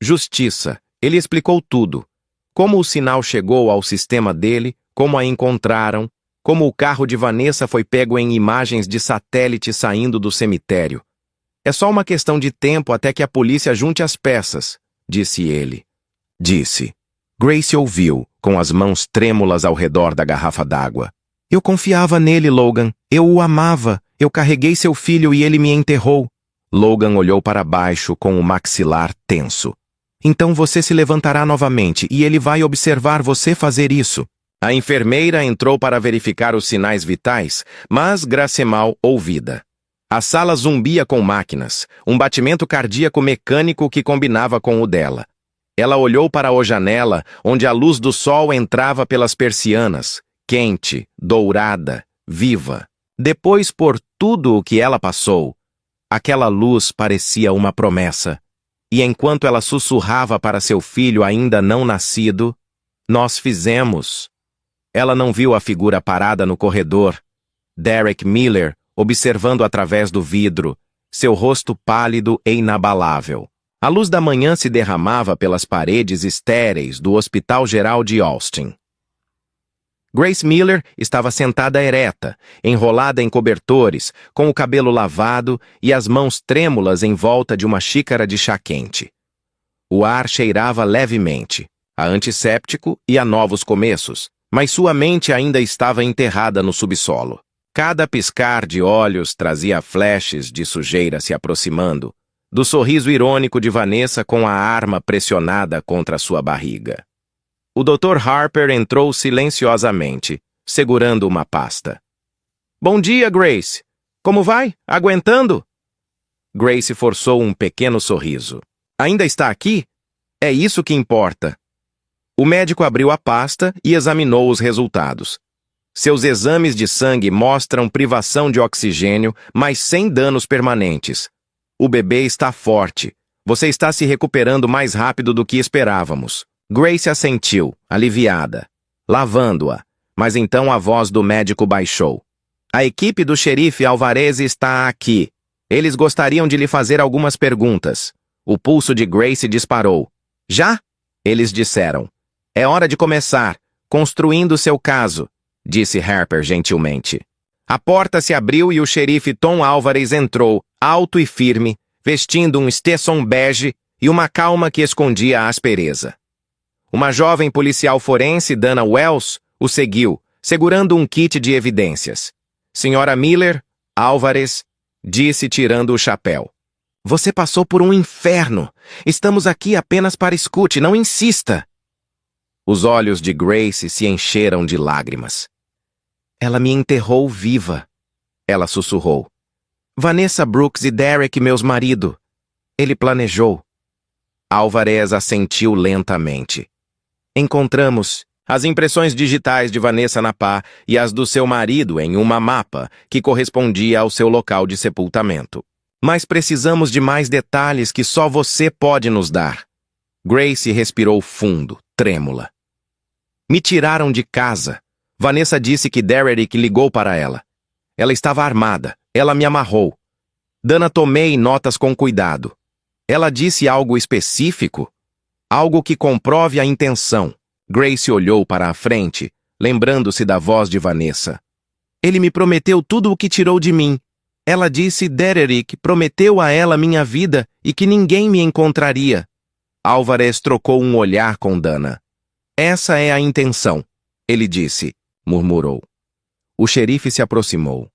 Justiça. Ele explicou tudo. Como o sinal chegou ao sistema dele, como a encontraram, como o carro de Vanessa foi pego em imagens de satélite saindo do cemitério. É só uma questão de tempo até que a polícia junte as peças, disse ele. Disse. Grace ouviu, com as mãos trêmulas ao redor da garrafa d'água. Eu confiava nele, Logan. Eu o amava. Eu carreguei seu filho e ele me enterrou. Logan olhou para baixo com o maxilar tenso. Então você se levantará novamente e ele vai observar você fazer isso. A enfermeira entrou para verificar os sinais vitais, mas Gracemal ouvida. A sala zumbia com máquinas, um batimento cardíaco mecânico que combinava com o dela. Ela olhou para a janela, onde a luz do sol entrava pelas persianas, quente, dourada, viva. Depois, por tudo o que ela passou, aquela luz parecia uma promessa. E enquanto ela sussurrava para seu filho ainda não nascido, nós fizemos. Ela não viu a figura parada no corredor. Derek Miller, observando através do vidro, seu rosto pálido e inabalável. A luz da manhã se derramava pelas paredes estéreis do Hospital Geral de Austin. Grace Miller estava sentada ereta, enrolada em cobertores, com o cabelo lavado e as mãos trêmulas em volta de uma xícara de chá quente. O ar cheirava levemente, a antisséptico e a novos começos, mas sua mente ainda estava enterrada no subsolo. Cada piscar de olhos trazia flashes de sujeira se aproximando, do sorriso irônico de Vanessa com a arma pressionada contra sua barriga. O Dr. Harper entrou silenciosamente, segurando uma pasta. "Bom dia, Grace. Como vai? Aguentando?" Grace forçou um pequeno sorriso. "Ainda está aqui? É isso que importa." O médico abriu a pasta e examinou os resultados. Seus exames de sangue mostram privação de oxigênio, mas sem danos permanentes. O bebê está forte. Você está se recuperando mais rápido do que esperávamos. Grace assentiu, aliviada, lavando-a, mas então a voz do médico baixou. "A equipe do xerife Alvarez está aqui. Eles gostariam de lhe fazer algumas perguntas." O pulso de Grace disparou. "Já?" Eles disseram. "É hora de começar, construindo seu caso", disse Harper gentilmente. A porta se abriu e o xerife Tom Alvarez entrou, alto e firme, vestindo um Stetson bege e uma calma que escondia a aspereza. Uma jovem policial forense, Dana Wells, o seguiu, segurando um kit de evidências. "Senhora Miller, Alvarez", disse tirando o chapéu. "Você passou por um inferno. Estamos aqui apenas para escute, não insista." Os olhos de Grace se encheram de lágrimas. "Ela me enterrou viva", ela sussurrou. "Vanessa Brooks e Derek, meus marido. Ele planejou." Alvarez assentiu lentamente. "Encontramos as impressões digitais de Vanessa na pá e as do seu marido em uma mapa que correspondia ao seu local de sepultamento. Mas precisamos de mais detalhes que só você pode nos dar." Grace respirou fundo, trêmula. "Me tiraram de casa." Vanessa disse que Derek ligou para ela. "Ela estava armada. Ela me amarrou." Dana, tomei notas com cuidado. "Ela disse algo específico? Algo que comprove a intenção." Grace olhou para a frente, lembrando-se da voz de Vanessa. "Ele me prometeu tudo o que tirou de mim. Ela disse Derek prometeu a ela minha vida e que ninguém me encontraria." Alvarez trocou um olhar com Dana. "Essa é a intenção," ele disse, murmurou. O xerife se aproximou.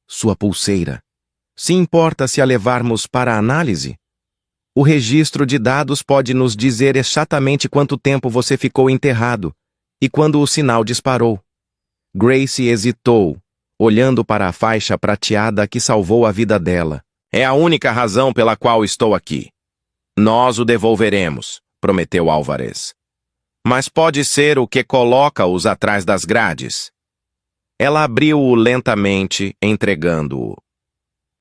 "Sua pulseira. Se importa se a levarmos para a análise? O registro de dados pode nos dizer exatamente quanto tempo você ficou enterrado e quando o sinal disparou." Grace hesitou, olhando para a faixa prateada que salvou a vida dela. "É a única razão pela qual estou aqui." "Nós o devolveremos", prometeu Alvarez. "Mas pode ser o que coloca-os atrás das grades." Ela abriu-o lentamente, entregando-o.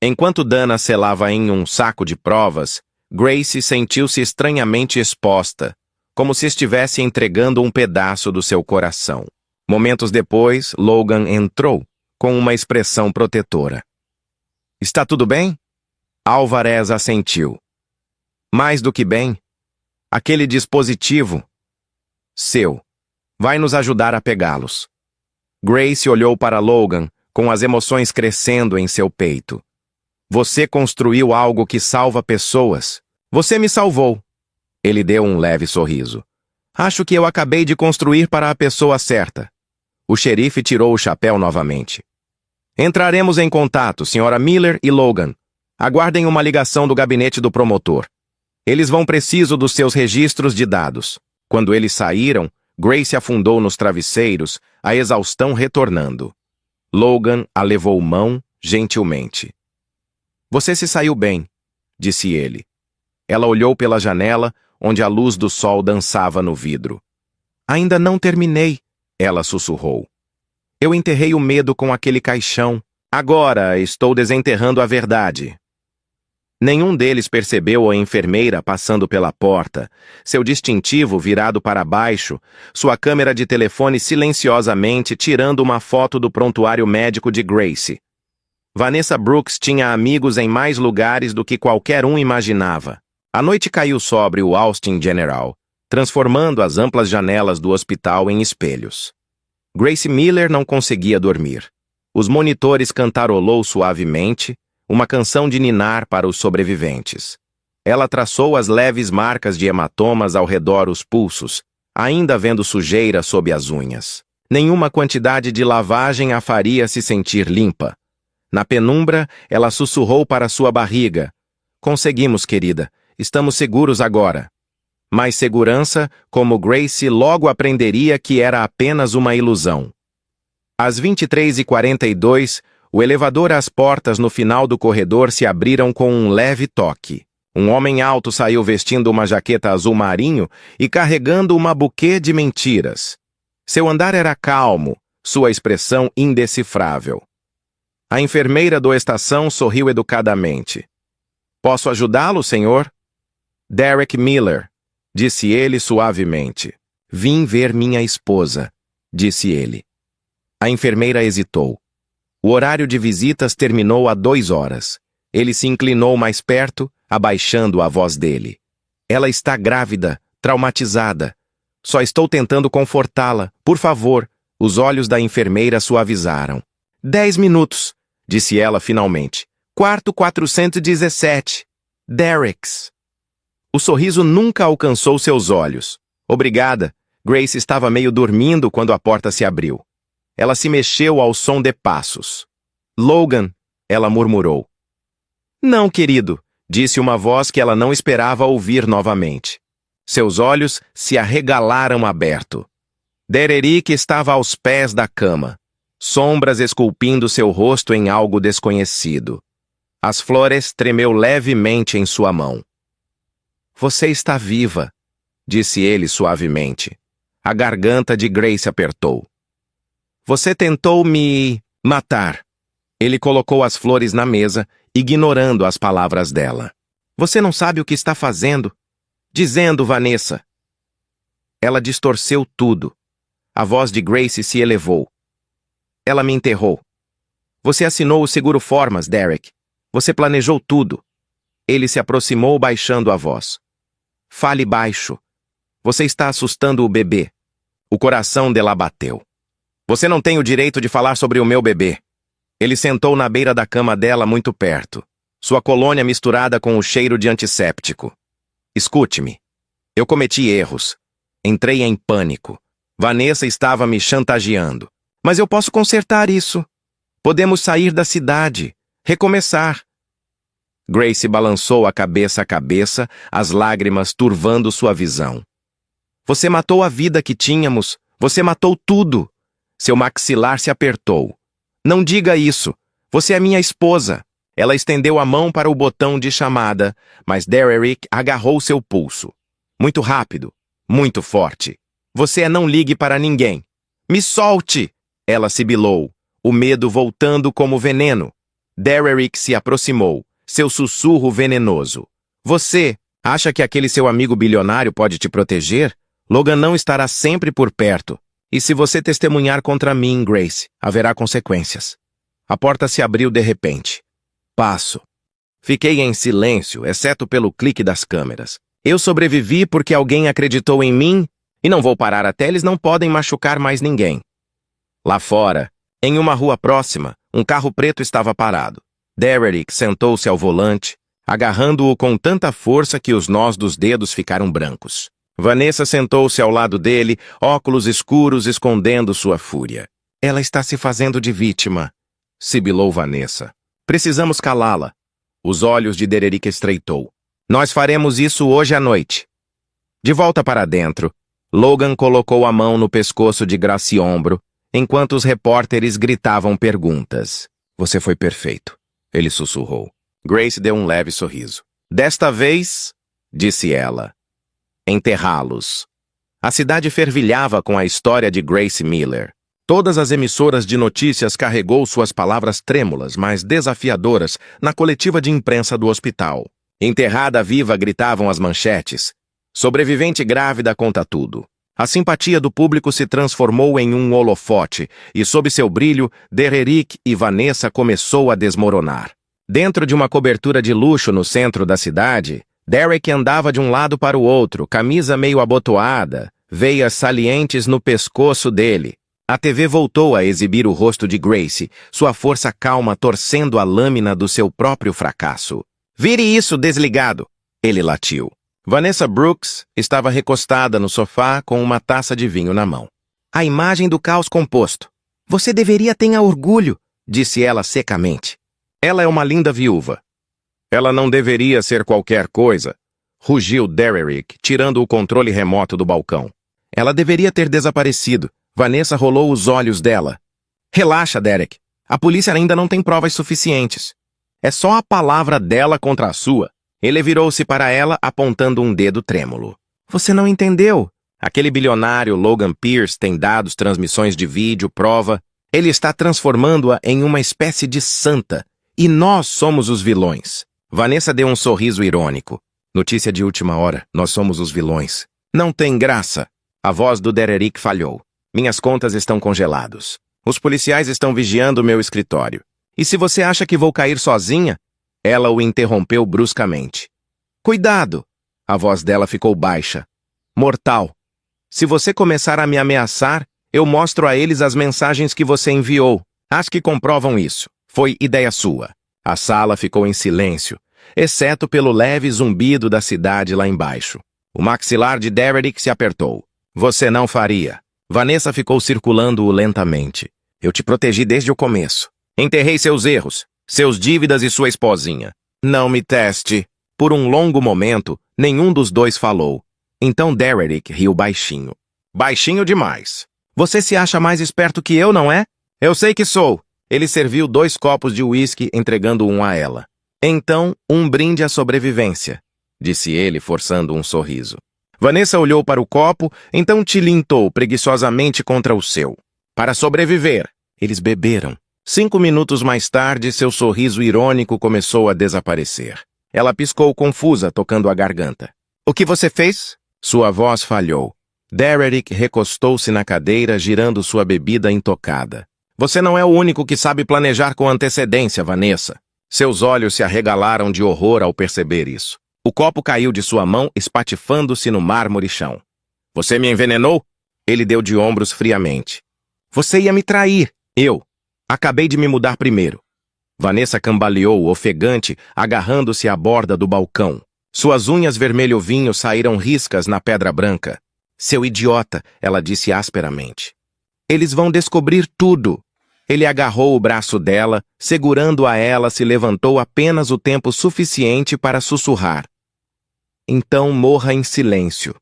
Enquanto Dana selava em um saco de provas, Grace sentiu-se estranhamente exposta, como se estivesse entregando um pedaço do seu coração. Momentos depois, Logan entrou, com uma expressão protetora. "Está tudo bem?" Alvarez assentiu. "Mais do que bem. Aquele dispositivo seu vai nos ajudar a pegá-los." Grace olhou para Logan, com as emoções crescendo em seu peito. "Você construiu algo que salva pessoas. Você me salvou." Ele deu um leve sorriso. "Acho que eu acabei de construir para a pessoa certa." O xerife tirou o chapéu novamente. "Entraremos em contato, Sra. Miller e Logan. Aguardem uma ligação do gabinete do promotor. Eles vão precisar dos seus registros de dados." Quando eles saíram, Grace afundou nos travesseiros, a exaustão retornando. Logan a levou mão gentilmente. "Você se saiu bem", disse ele. Ela olhou pela janela, onde a luz do sol dançava no vidro. Ainda não terminei, ela sussurrou. Eu enterrei o medo com aquele caixão. Agora estou desenterrando a verdade. Nenhum deles percebeu a enfermeira passando pela porta, seu distintivo virado para baixo, sua câmera de telefone silenciosamente tirando uma foto do prontuário médico de Grace. Vanessa Brooks tinha amigos em mais lugares do que qualquer um imaginava. A noite caiu sobre o Austin General, transformando as amplas janelas do hospital em espelhos. Grace Miller não conseguia dormir. Os monitores cantarolou suavemente, uma canção de ninar para os sobreviventes. Ela traçou as leves marcas de hematomas ao redor os pulsos, ainda vendo sujeira sob as unhas. Nenhuma quantidade de lavagem a faria se sentir limpa. Na penumbra, ela sussurrou para sua barriga. Conseguimos, querida. Estamos seguros agora. Mas segurança, como Grace logo aprenderia que era apenas uma ilusão. Às 23h42, o elevador às portas no final do corredor se abriram com um leve toque. Um homem alto saiu vestindo uma jaqueta azul marinho e carregando uma buquê de mentiras. Seu andar era calmo, sua expressão indecifrável. A enfermeira da estação sorriu educadamente. Posso ajudá-lo, senhor? Derek Miller, disse ele suavemente. Vim ver minha esposa, disse ele. A enfermeira hesitou. O horário de visitas terminou há 2 horas. Ele se inclinou mais perto, abaixando a voz dele. Ela está grávida, traumatizada. Só estou tentando confortá-la. Por favor. Os olhos da enfermeira suavizaram. 10 minutos, disse ela finalmente. Quarto 417. Derek's. O sorriso nunca alcançou seus olhos. Obrigada. Grace estava meio dormindo quando a porta se abriu. Ela se mexeu ao som de passos. Logan, ela murmurou. Não, querido, disse uma voz que ela não esperava ouvir novamente. Seus olhos se arregalaram aberto. Dererick estava aos pés da cama, sombras esculpindo seu rosto em algo desconhecido. As flores tremeu levemente em sua mão. Você está viva, disse ele suavemente. A garganta de Grace apertou. Você tentou me matar. Ele colocou as flores na mesa, ignorando as palavras dela. Você não sabe o que está fazendo? Dizendo, Vanessa. Ela distorceu tudo. A voz de Grace se elevou. Ela me enterrou. Você assinou o seguro-formas, Derek. Você planejou tudo. Ele se aproximou baixando a voz. Fale baixo. Você está assustando o bebê. O coração dela bateu. Você não tem o direito de falar sobre o meu bebê. Ele sentou na beira da cama dela muito perto, sua colônia misturada com o cheiro de antisséptico. Escute-me. Eu cometi erros. Entrei em pânico. Vanessa estava me chantageando. Mas eu posso consertar isso. Podemos sair da cidade. Recomeçar. Grace balançou a cabeça, as lágrimas turvando sua visão. Você matou a vida que tínhamos. Você matou tudo. Seu maxilar se apertou. Não diga isso. Você é minha esposa. Ela estendeu a mão para o botão de chamada, mas Derek agarrou seu pulso. Muito rápido. Muito forte. Você não ligue para ninguém. Me solte! Ela sibilou, o medo voltando como veneno. Derek se aproximou, seu sussurro venenoso. Você acha que aquele seu amigo bilionário pode te proteger? Logan não estará sempre por perto. E se você testemunhar contra mim, Grace, haverá consequências. A porta se abriu de repente. Passo. Fiquei em silêncio, exceto pelo clique das câmeras. Eu sobrevivi porque alguém acreditou em mim e não vou parar até eles não podem machucar mais ninguém. Lá fora, em uma rua próxima, um carro preto estava parado. Derek sentou-se ao volante, agarrando-o com tanta força que os nós dos dedos ficaram brancos. Vanessa sentou-se ao lado dele, óculos escuros escondendo sua fúria. Ela está se fazendo de vítima, sibilou Vanessa. Precisamos calá-la. Os olhos de Derek estreitou. Nós faremos isso hoje à noite. De volta para dentro, Logan colocou a mão no pescoço de Grace Ombro, enquanto os repórteres gritavam perguntas. Você foi perfeito, ele sussurrou. Grace deu um leve sorriso. Desta vez, disse ela. enterrá-los. A cidade fervilhava com a história de Grace Miller. Todas as emissoras de notícias carregou suas palavras trêmulas, mas desafiadoras, na coletiva de imprensa do hospital. Enterrada viva, gritavam as manchetes. Sobrevivente grávida conta tudo. A simpatia do público se transformou em um holofote, e sob seu brilho, Dererick e Vanessa começou a desmoronar. Dentro de uma cobertura de luxo no centro da cidade, Derek andava de um lado para o outro, camisa meio abotoada, veias salientes no pescoço dele. A TV voltou a exibir o rosto de Grace, sua força calma torcendo a lâmina do seu próprio fracasso. "Vire isso, desligado!" ele latiu. Vanessa Brooks estava recostada no sofá com uma taça de vinho na mão. "A imagem do caos composto. Você deveria ter orgulho", disse ela secamente. "Ela é uma linda viúva." "Ela não deveria ser qualquer coisa", rugiu Dererick, tirando o controle remoto do balcão. "Ela deveria ter desaparecido." Vanessa rolou os olhos dela. "Relaxa, Derek. A polícia ainda não tem provas suficientes. É só a palavra dela contra a sua." Ele virou-se para ela, apontando um dedo trêmulo. "Você não entendeu? Aquele bilionário Logan Pierce tem dados, transmissões de vídeo, prova. Ele está transformando-a em uma espécie de santa. E nós somos os vilões." Vanessa deu um sorriso irônico. "Notícia de última hora. Nós somos os vilões." "Não tem graça." A voz do Dererick falhou. "Minhas contas estão congeladas. Os policiais estão vigiando meu escritório. E se você acha que vou cair sozinha?" Ela o interrompeu bruscamente. "Cuidado!" A voz dela ficou baixa. "Mortal. Se você começar a me ameaçar, eu mostro a eles as mensagens que você enviou. Acho que comprovam isso. Foi ideia sua." A sala ficou em silêncio, exceto pelo leve zumbido da cidade lá embaixo. O maxilar de Dererick se apertou. "Você não faria." Vanessa ficou circulando-o lentamente. "Eu te protegi desde o começo. Enterrei seus erros, seus dívidas e sua esposinha. Não me teste." Por um longo momento, nenhum dos dois falou. Então Dererick riu baixinho. "Baixinho demais. Você se acha mais esperto que eu, não é?" "Eu sei que sou." Ele serviu 2 copos de uísque, entregando um a ela. "Então, um brinde à sobrevivência", disse ele, forçando um sorriso. Vanessa olhou para o copo, então tilintou preguiçosamente contra o seu. "Para sobreviver." Eles beberam. 5 minutos mais tarde, seu sorriso irônico começou a desaparecer. Ela piscou confusa, tocando a garganta. "O que você fez?" Sua voz falhou. Dererick recostou-se na cadeira, girando sua bebida intocada. "Você não é o único que sabe planejar com antecedência, Vanessa." Seus olhos se arregalaram de horror ao perceber isso. O copo caiu de sua mão, espatifando-se no mármore chão. "Você me envenenou?" Ele deu de ombros friamente. "Você ia me trair." "Eu. Acabei de me mudar primeiro." Vanessa cambaleou, ofegante, agarrando-se à borda do balcão. Suas unhas vermelho-vinho saíram riscas na pedra branca. "Seu idiota," ela disse asperamente. "Eles vão descobrir tudo." Ele agarrou o braço dela, segurando-a ela, se levantou apenas o tempo suficiente para sussurrar. "Então morra em silêncio.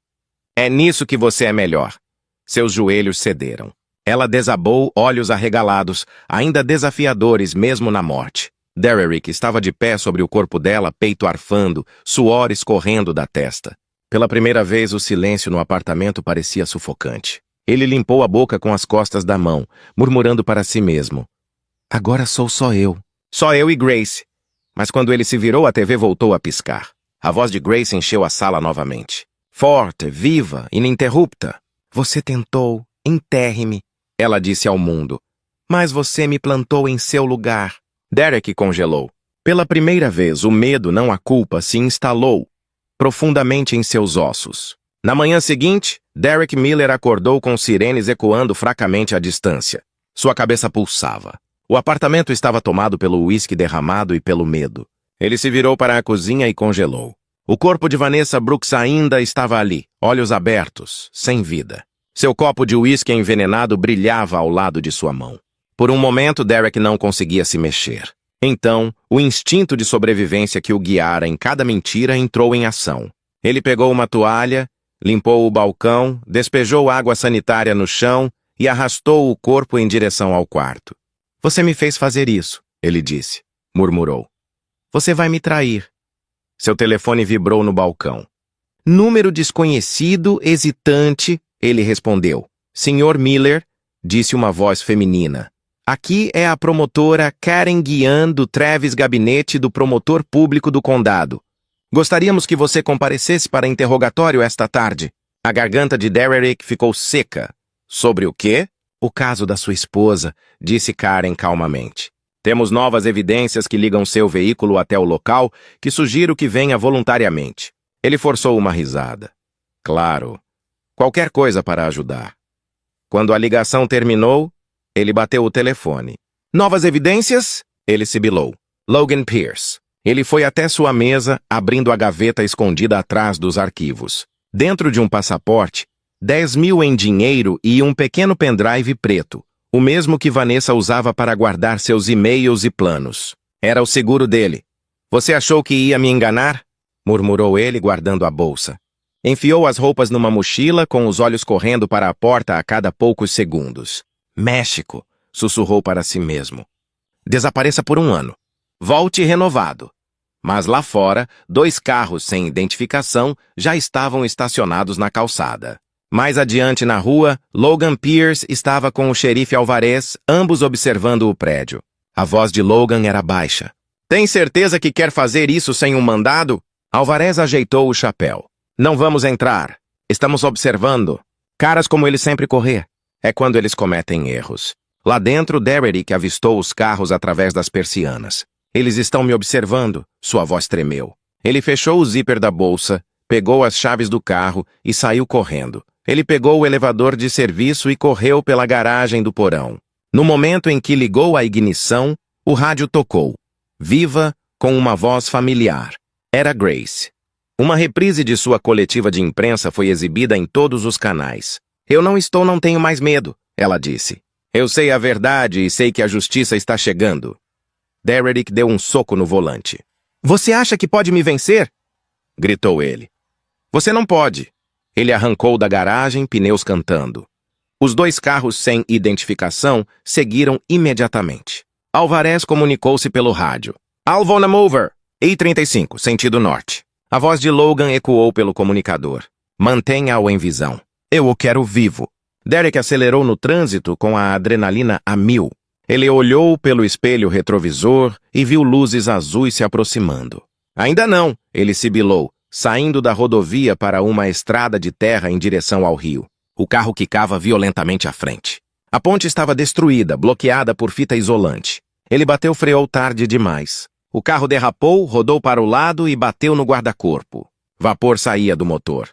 É nisso que você é melhor." Seus joelhos cederam. Ela desabou, olhos arregalados, ainda desafiadores mesmo na morte. Dererick estava de pé sobre o corpo dela, peito arfando, suor escorrendo da testa. Pela primeira vez, o silêncio no apartamento parecia sufocante. Ele limpou a boca com as costas da mão, murmurando para si mesmo. "Agora sou só eu. Só eu e Grace." Mas quando ele se virou, a TV voltou a piscar. A voz de Grace encheu a sala novamente. Forte, viva, ininterrupta. "Você tentou, enterre-me", ela disse ao mundo. "Mas você me plantou em seu lugar." Derek congelou. Pela primeira vez, o medo, não a culpa, se instalou profundamente em seus ossos. Na manhã seguinte, Derek Miller acordou com sirenes ecoando fracamente à distância. Sua cabeça pulsava. O apartamento estava tomado pelo uísque derramado e pelo medo. Ele se virou para a cozinha e congelou. O corpo de Vanessa Brooks ainda estava ali, olhos abertos, sem vida. Seu copo de uísque envenenado brilhava ao lado de sua mão. Por um momento, Derek não conseguia se mexer. Então, o instinto de sobrevivência que o guiara em cada mentira entrou em ação. Ele pegou uma toalha, limpou o balcão, despejou água sanitária no chão e arrastou o corpo em direção ao quarto. "Você me fez fazer isso", ele disse, murmurou. "Você vai me trair." Seu telefone vibrou no balcão. Número desconhecido, hesitante, ele respondeu. Senhor Miller, disse uma voz feminina. Aqui é a promotora Karen Guian do Travis Gabinete do Promotor Público do Condado. Gostaríamos que você comparecesse para interrogatório esta tarde. A garganta de Derrick ficou seca. Sobre o quê? O caso da sua esposa, disse Karen calmamente. Temos novas evidências que ligam seu veículo até o local, que sugiro que venha voluntariamente. Ele forçou uma risada. Claro. Qualquer coisa para ajudar. Quando a ligação terminou, ele bateu o telefone. Novas evidências? Ele sibilou. Logan Pierce. Ele foi até sua mesa, abrindo a gaveta escondida atrás dos arquivos. Dentro de um passaporte, 10 mil em dinheiro e um pequeno pendrive preto, o mesmo que Vanessa usava para guardar seus e-mails e planos. Era o seguro dele. Você achou que ia me enganar? Murmurou ele, guardando a bolsa. Enfiou as roupas numa mochila, com os olhos correndo para a porta a cada poucos segundos. México, sussurrou para si mesmo. Desapareça por um ano. Volte renovado. Mas lá fora, 2 carros sem identificação já estavam estacionados na calçada. Mais adiante na rua, Logan Pierce estava com o xerife Alvarez, ambos observando o prédio. A voz de Logan era baixa. Tem certeza que quer fazer isso sem um mandado? Alvarez ajeitou o chapéu. Não vamos entrar. Estamos observando. Caras como ele sempre correr. É quando eles cometem erros. Lá dentro, Derrick avistou os carros através das persianas. Eles estão me observando. Sua voz tremeu. Ele fechou o zíper da bolsa, pegou as chaves do carro e saiu correndo. Ele pegou o elevador de serviço e correu pela garagem do porão. No momento em que ligou a ignição, o rádio tocou. Viva, com uma voz familiar. Era Grace. Uma reprise de sua coletiva de imprensa foi exibida em todos os canais. Eu não tenho mais medo, ela disse. Eu sei a verdade e sei que a justiça está chegando. Derrick deu um soco no volante. Você acha que pode me vencer? Gritou ele. Você não pode. Ele arrancou da garagem, pneus cantando. Os 2 carros sem identificação seguiram imediatamente. Alvarez comunicou-se pelo rádio. Alvona Mover, I-35, sentido norte. A voz de Logan ecoou pelo comunicador. Mantenha-o em visão. Eu o quero vivo. Derrick acelerou no trânsito com a adrenalina a 1000. Ele olhou pelo espelho retrovisor e viu luzes azuis se aproximando. Ainda não, ele sibilou, saindo da rodovia para uma estrada de terra em direção ao rio. O carro quicava violentamente à frente. A ponte estava destruída, bloqueada por fita isolante. Ele freou tarde demais. O carro derrapou, rodou para o lado e bateu no guarda-corpo. Vapor saía do motor.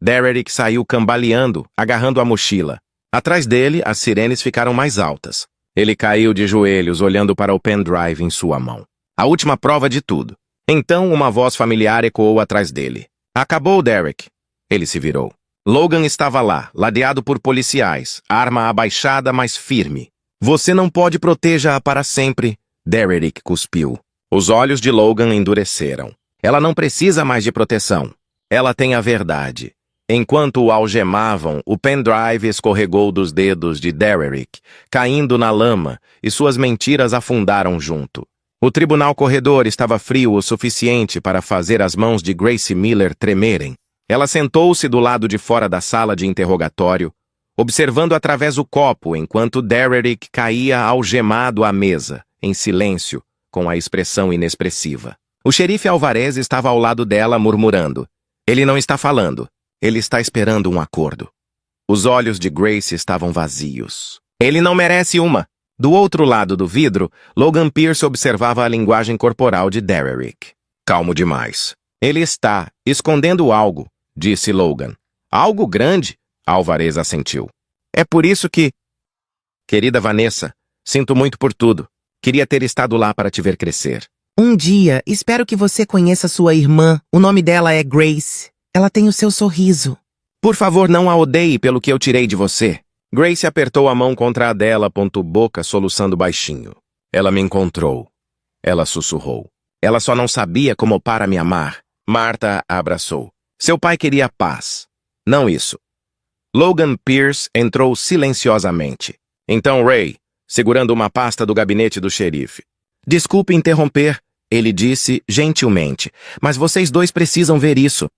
Derrick saiu cambaleando, agarrando a mochila. Atrás dele, as sirenes ficaram mais altas. Ele caiu de joelhos, olhando para o pendrive em sua mão. A última prova de tudo. Então, uma voz familiar ecoou atrás dele. Acabou, Derrick. Ele se virou. Logan estava lá, ladeado por policiais, arma abaixada, mas firme. Você não pode proteja-a para sempre, Derrick cuspiu. Os olhos de Logan endureceram. Ela não precisa mais de proteção. Ela tem a verdade. Enquanto o algemavam, o pendrive escorregou dos dedos de Derrick, caindo na lama, e suas mentiras afundaram junto. O tribunal corredor estava frio o suficiente para fazer as mãos de Grace Miller tremerem. Ela sentou-se do lado de fora da sala de interrogatório, observando através o copo enquanto Derrick caía algemado à mesa, em silêncio, com a expressão inexpressiva. O xerife Alvarez estava ao lado dela, murmurando. Ele não está falando. Ele está esperando um acordo. Os olhos de Grace estavam vazios. Ele não merece uma. Do outro lado do vidro, Logan Pierce observava a linguagem corporal de Derrick. Calmo demais. Ele está escondendo algo, disse Logan. Algo grande? Alvarez assentiu. É por isso que... Querida Vanessa, sinto muito por tudo. Queria ter estado lá para te ver crescer. Um dia, espero que você conheça sua irmã. O nome dela é Grace. Ela tem o seu sorriso. Por favor, não a odeie pelo que eu tirei de você. Grace apertou a mão contra a dela, apontou boca, soluçando baixinho. Ela me encontrou. Ela sussurrou. Ela só não sabia como para me amar. Martha a abraçou. Seu pai queria paz. Não isso. Logan Pierce entrou silenciosamente. Então Ray, segurando uma pasta do gabinete do xerife. Desculpe interromper, ele disse gentilmente, mas vocês dois precisam ver isso.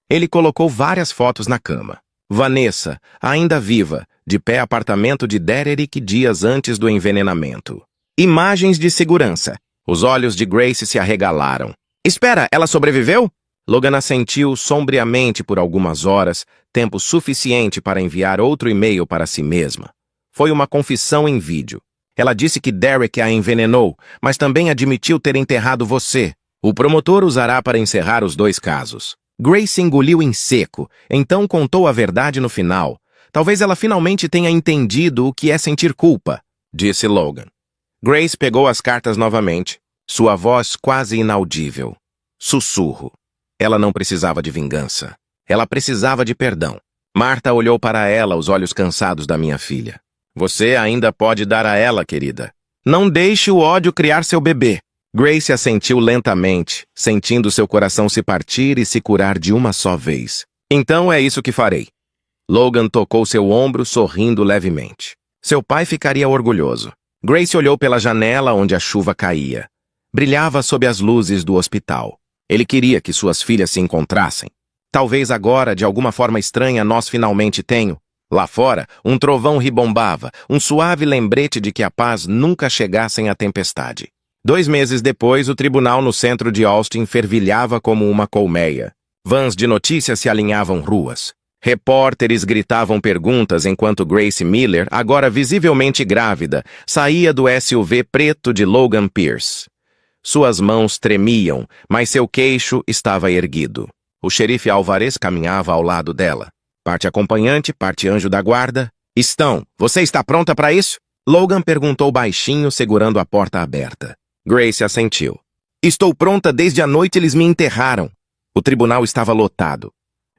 Ele colocou várias fotos na cama. Vanessa, ainda viva, de pé apartamento de Derek dias antes do envenenamento. Imagens de segurança. Os olhos de Grace se arregalaram. Espera, ela sobreviveu? Logan assentiu sombriamente por algumas horas, tempo suficiente para enviar outro e-mail para si mesma. Foi uma confissão em vídeo. Ela disse que Derek a envenenou, mas também admitiu ter enterrado você. O promotor usará para encerrar os dois casos. Grace engoliu em seco, então contou a verdade no final. Talvez ela finalmente tenha entendido o que é sentir culpa, disse Logan. Grace pegou as cartas novamente, sua voz quase inaudível. Sussurro. Ela não precisava de vingança. Ela precisava de perdão. Marta olhou para ela, os olhos cansados da minha filha. Você ainda pode dar a ela, querida. Não deixe o ódio criar seu bebê. Grace assentiu lentamente, sentindo seu coração se partir e se curar de uma só vez. Então é isso que farei. Logan tocou seu ombro, sorrindo levemente. Seu pai ficaria orgulhoso. Grace olhou pela janela onde a chuva caía. Brilhava sob as luzes do hospital. Ele queria que suas filhas se encontrassem. Talvez agora, de alguma forma estranha, nós finalmente tenham. Lá fora, um trovão ribombava, um suave lembrete de que a paz nunca chegasse à tempestade. 2 meses depois, o tribunal no centro de Austin fervilhava como uma colmeia. Vans de notícias se alinhavam ruas. Repórteres gritavam perguntas enquanto Grace Miller, agora visivelmente grávida, saía do SUV preto de Logan Pierce. Suas mãos tremiam, mas seu queixo estava erguido. O xerife Alvarez caminhava ao lado dela. Parte acompanhante, parte anjo da guarda. Estão. Você está pronta para isso? Logan perguntou baixinho, segurando a porta aberta. Grace assentiu. Estou pronta desde a noite eles me enterraram. O tribunal estava lotado.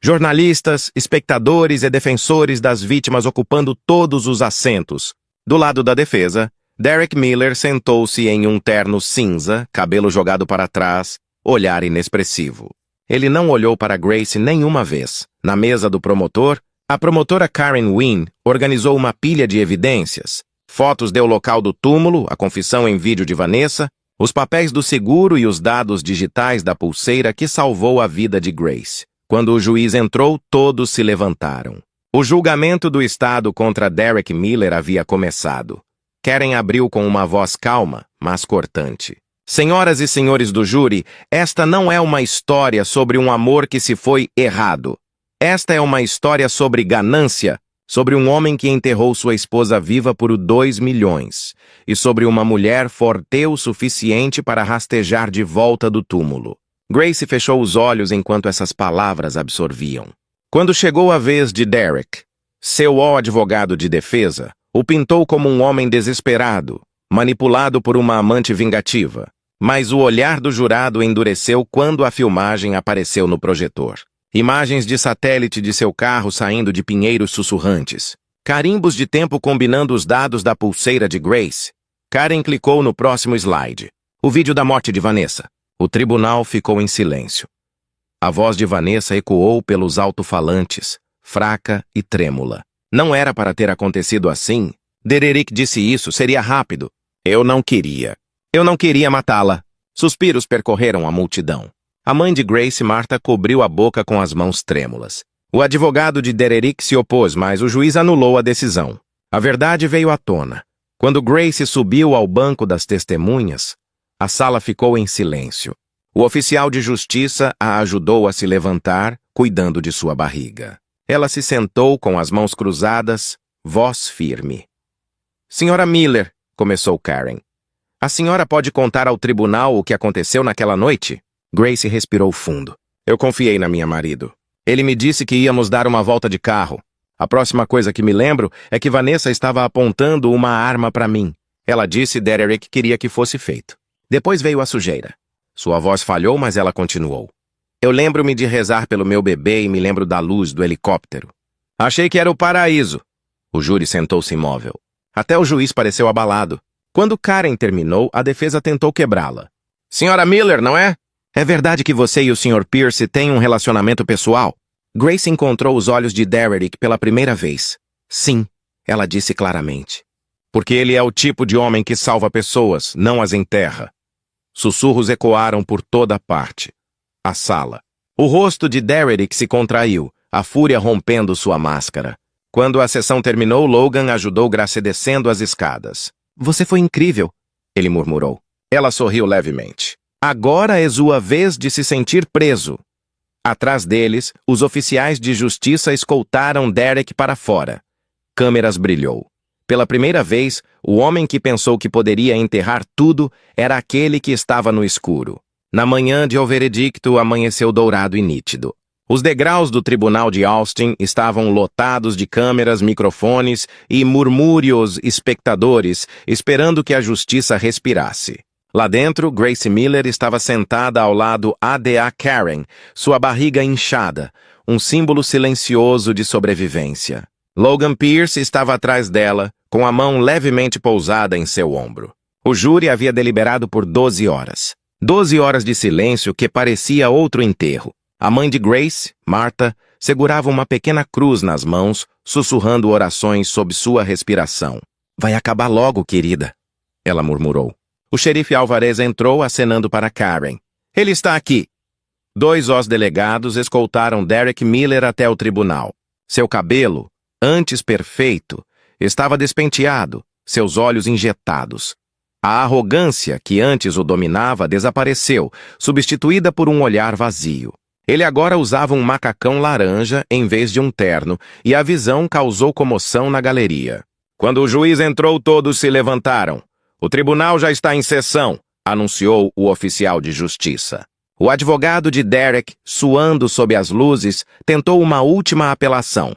Jornalistas, espectadores e defensores das vítimas ocupando todos os assentos. Do lado da defesa, Derek Miller sentou-se em um terno cinza, cabelo jogado para trás, olhar inexpressivo. Ele não olhou para Grace nenhuma vez. Na mesa do promotor, a promotora Karen Wynn organizou uma pilha de evidências. Fotos do local do túmulo, a confissão em vídeo de Vanessa, os papéis do seguro e os dados digitais da pulseira que salvou a vida de Grace. Quando o juiz entrou, todos se levantaram. O julgamento do Estado contra Derek Miller havia começado. Karen abriu com uma voz calma, mas cortante. Senhoras e senhores do júri, esta não é uma história sobre um amor que se foi errado. Esta é uma história sobre ganância, sobre um homem que enterrou sua esposa viva por 2 milhões, e sobre uma mulher forte o suficiente para rastejar de volta do túmulo. Grace fechou os olhos enquanto essas palavras absorviam. Quando chegou a vez de Derek, seu advogado de defesa o pintou como um homem desesperado, manipulado por uma amante vingativa. Mas o olhar do jurado endureceu quando a filmagem apareceu no projetor. Imagens de satélite de seu carro saindo de pinheiros sussurrantes. Carimbos de tempo combinando os dados da pulseira de Grace. Karen clicou no próximo slide. O vídeo da morte de Vanessa. O tribunal ficou em silêncio. A voz de Vanessa ecoou pelos alto-falantes, fraca e trêmula. Não era para ter acontecido assim. Derek disse isso, seria rápido. Eu não queria matá-la. Suspiros percorreram a multidão. A mãe de Grace, Marta, cobriu a boca com as mãos trêmulas. O advogado de Derek se opôs, mas o juiz anulou a decisão. A verdade veio à tona. Quando Grace subiu ao banco das testemunhas, a sala ficou em silêncio. O oficial de justiça a ajudou a se levantar, cuidando de sua barriga. Ela se sentou com as mãos cruzadas, voz firme. Senhora Miller, começou Karen. A senhora pode contar ao tribunal o que aconteceu naquela noite? Grace respirou fundo. Eu confiei na minha marido. Ele me disse que íamos dar uma volta de carro. A próxima coisa que me lembro é que Vanessa estava apontando uma arma para mim. Ela disse Derek queria que fosse feito. Depois veio a sujeira. Sua voz falhou, mas ela continuou. Eu lembro-me de rezar pelo meu bebê e me lembro da luz do helicóptero. Achei que era o paraíso. O júri sentou-se imóvel. Até o juiz pareceu abalado. Quando Karen terminou, a defesa tentou quebrá-la. Senhora Miller, não é? É verdade que você e o Sr. Pierce têm um relacionamento pessoal? Grace encontrou os olhos de Derek pela primeira vez. Sim, ela disse claramente. Porque ele é o tipo de homem que salva pessoas, não as enterra. Sussurros ecoaram por toda parte. A sala. O rosto de Derek se contraiu, a fúria rompendo sua máscara. Quando a sessão terminou, Logan ajudou Grace descendo as escadas. Você foi incrível, ele murmurou. Ela sorriu levemente. Agora é sua vez de se sentir preso. Atrás deles, os oficiais de justiça escoltaram Derek para fora. Câmeras brilhou. Pela primeira vez, o homem que pensou que poderia enterrar tudo era aquele que estava no escuro. Na manhã de o veredicto amanheceu dourado e nítido. Os degraus do tribunal de Austin estavam lotados de câmeras, microfones e murmúrios espectadores esperando que a justiça respirasse. Lá dentro, Grace Miller estava sentada ao lado ADA Karen, sua barriga inchada, um símbolo silencioso de sobrevivência. Logan Pierce estava atrás dela, com a mão levemente pousada em seu ombro. O júri havia deliberado por 12 horas. 12 horas de silêncio que parecia outro enterro. A mãe de Grace, Martha, segurava uma pequena cruz nas mãos, sussurrando orações sob sua respiração. Vai acabar logo, querida, ela murmurou. O xerife Alvarez entrou acenando para Karen. Ele está aqui. 2 delegados escoltaram Derek Miller até o tribunal. Seu cabelo, antes perfeito, estava despenteado, seus olhos injetados. A arrogância que antes o dominava desapareceu, substituída por um olhar vazio. Ele agora usava um macacão laranja em vez de um terno, e a visão causou comoção na galeria. Quando o juiz entrou, todos se levantaram. O tribunal já está em sessão, anunciou o oficial de justiça. O advogado de Derek, suando sob as luzes, tentou uma última apelação.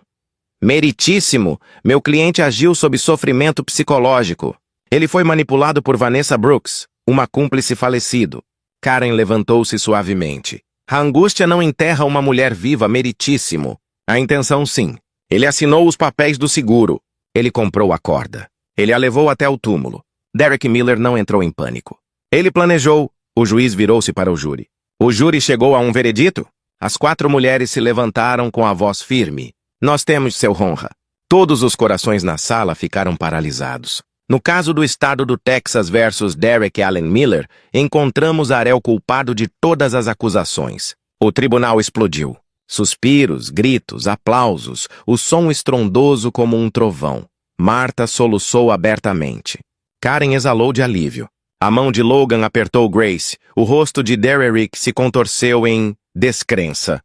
Meritíssimo, meu cliente agiu sob sofrimento psicológico. Ele foi manipulado por Vanessa Brooks, uma cúmplice falecido. Karen levantou-se suavemente. A angústia não enterra uma mulher viva, meritíssimo. A intenção, sim. Ele assinou os papéis do seguro. Ele comprou a corda. Ele a levou até o túmulo. Derek Miller não entrou em pânico. Ele planejou. O juiz virou-se para o júri. O júri chegou a um veredito? As 4 mulheres se levantaram com a voz firme. Nós temos seu honra. Todos os corações na sala ficaram paralisados. No caso do estado do Texas versus Derek Allen Miller, encontramos a réu culpado de todas as acusações. O tribunal explodiu. Suspiros, gritos, aplausos, o som estrondoso como um trovão. Martha soluçou abertamente. Karen exalou de alívio. A mão de Logan apertou Grace. O rosto de Derek se contorceu em descrença.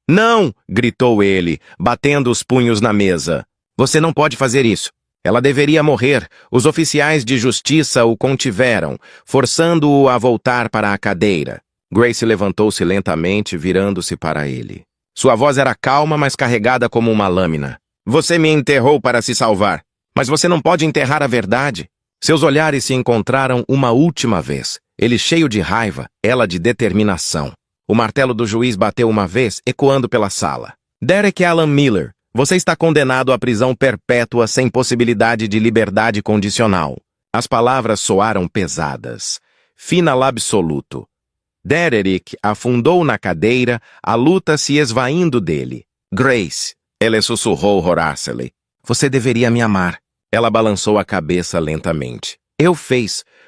Não! Gritou ele, batendo os punhos na mesa. Você não pode fazer isso. Ela deveria morrer. Os oficiais de justiça o contiveram, forçando-o a voltar para a cadeira. Grace levantou-se lentamente, virando-se para ele. Sua voz era calma, mas carregada como uma lâmina. Você me enterrou para se salvar, mas você não pode enterrar a verdade. Seus olhares se encontraram uma última vez. Ele cheio de raiva, ela de determinação. O martelo do juiz bateu uma vez, ecoando pela sala. Derek Allen Miller, você está condenado à prisão perpétua sem possibilidade de liberdade condicional. As palavras soaram pesadas. Final absoluto. Derek afundou na cadeira, a luta se esvaindo dele. Grace, ele sussurrou Horace. Você deveria me amar. Ela balançou a cabeça lentamente.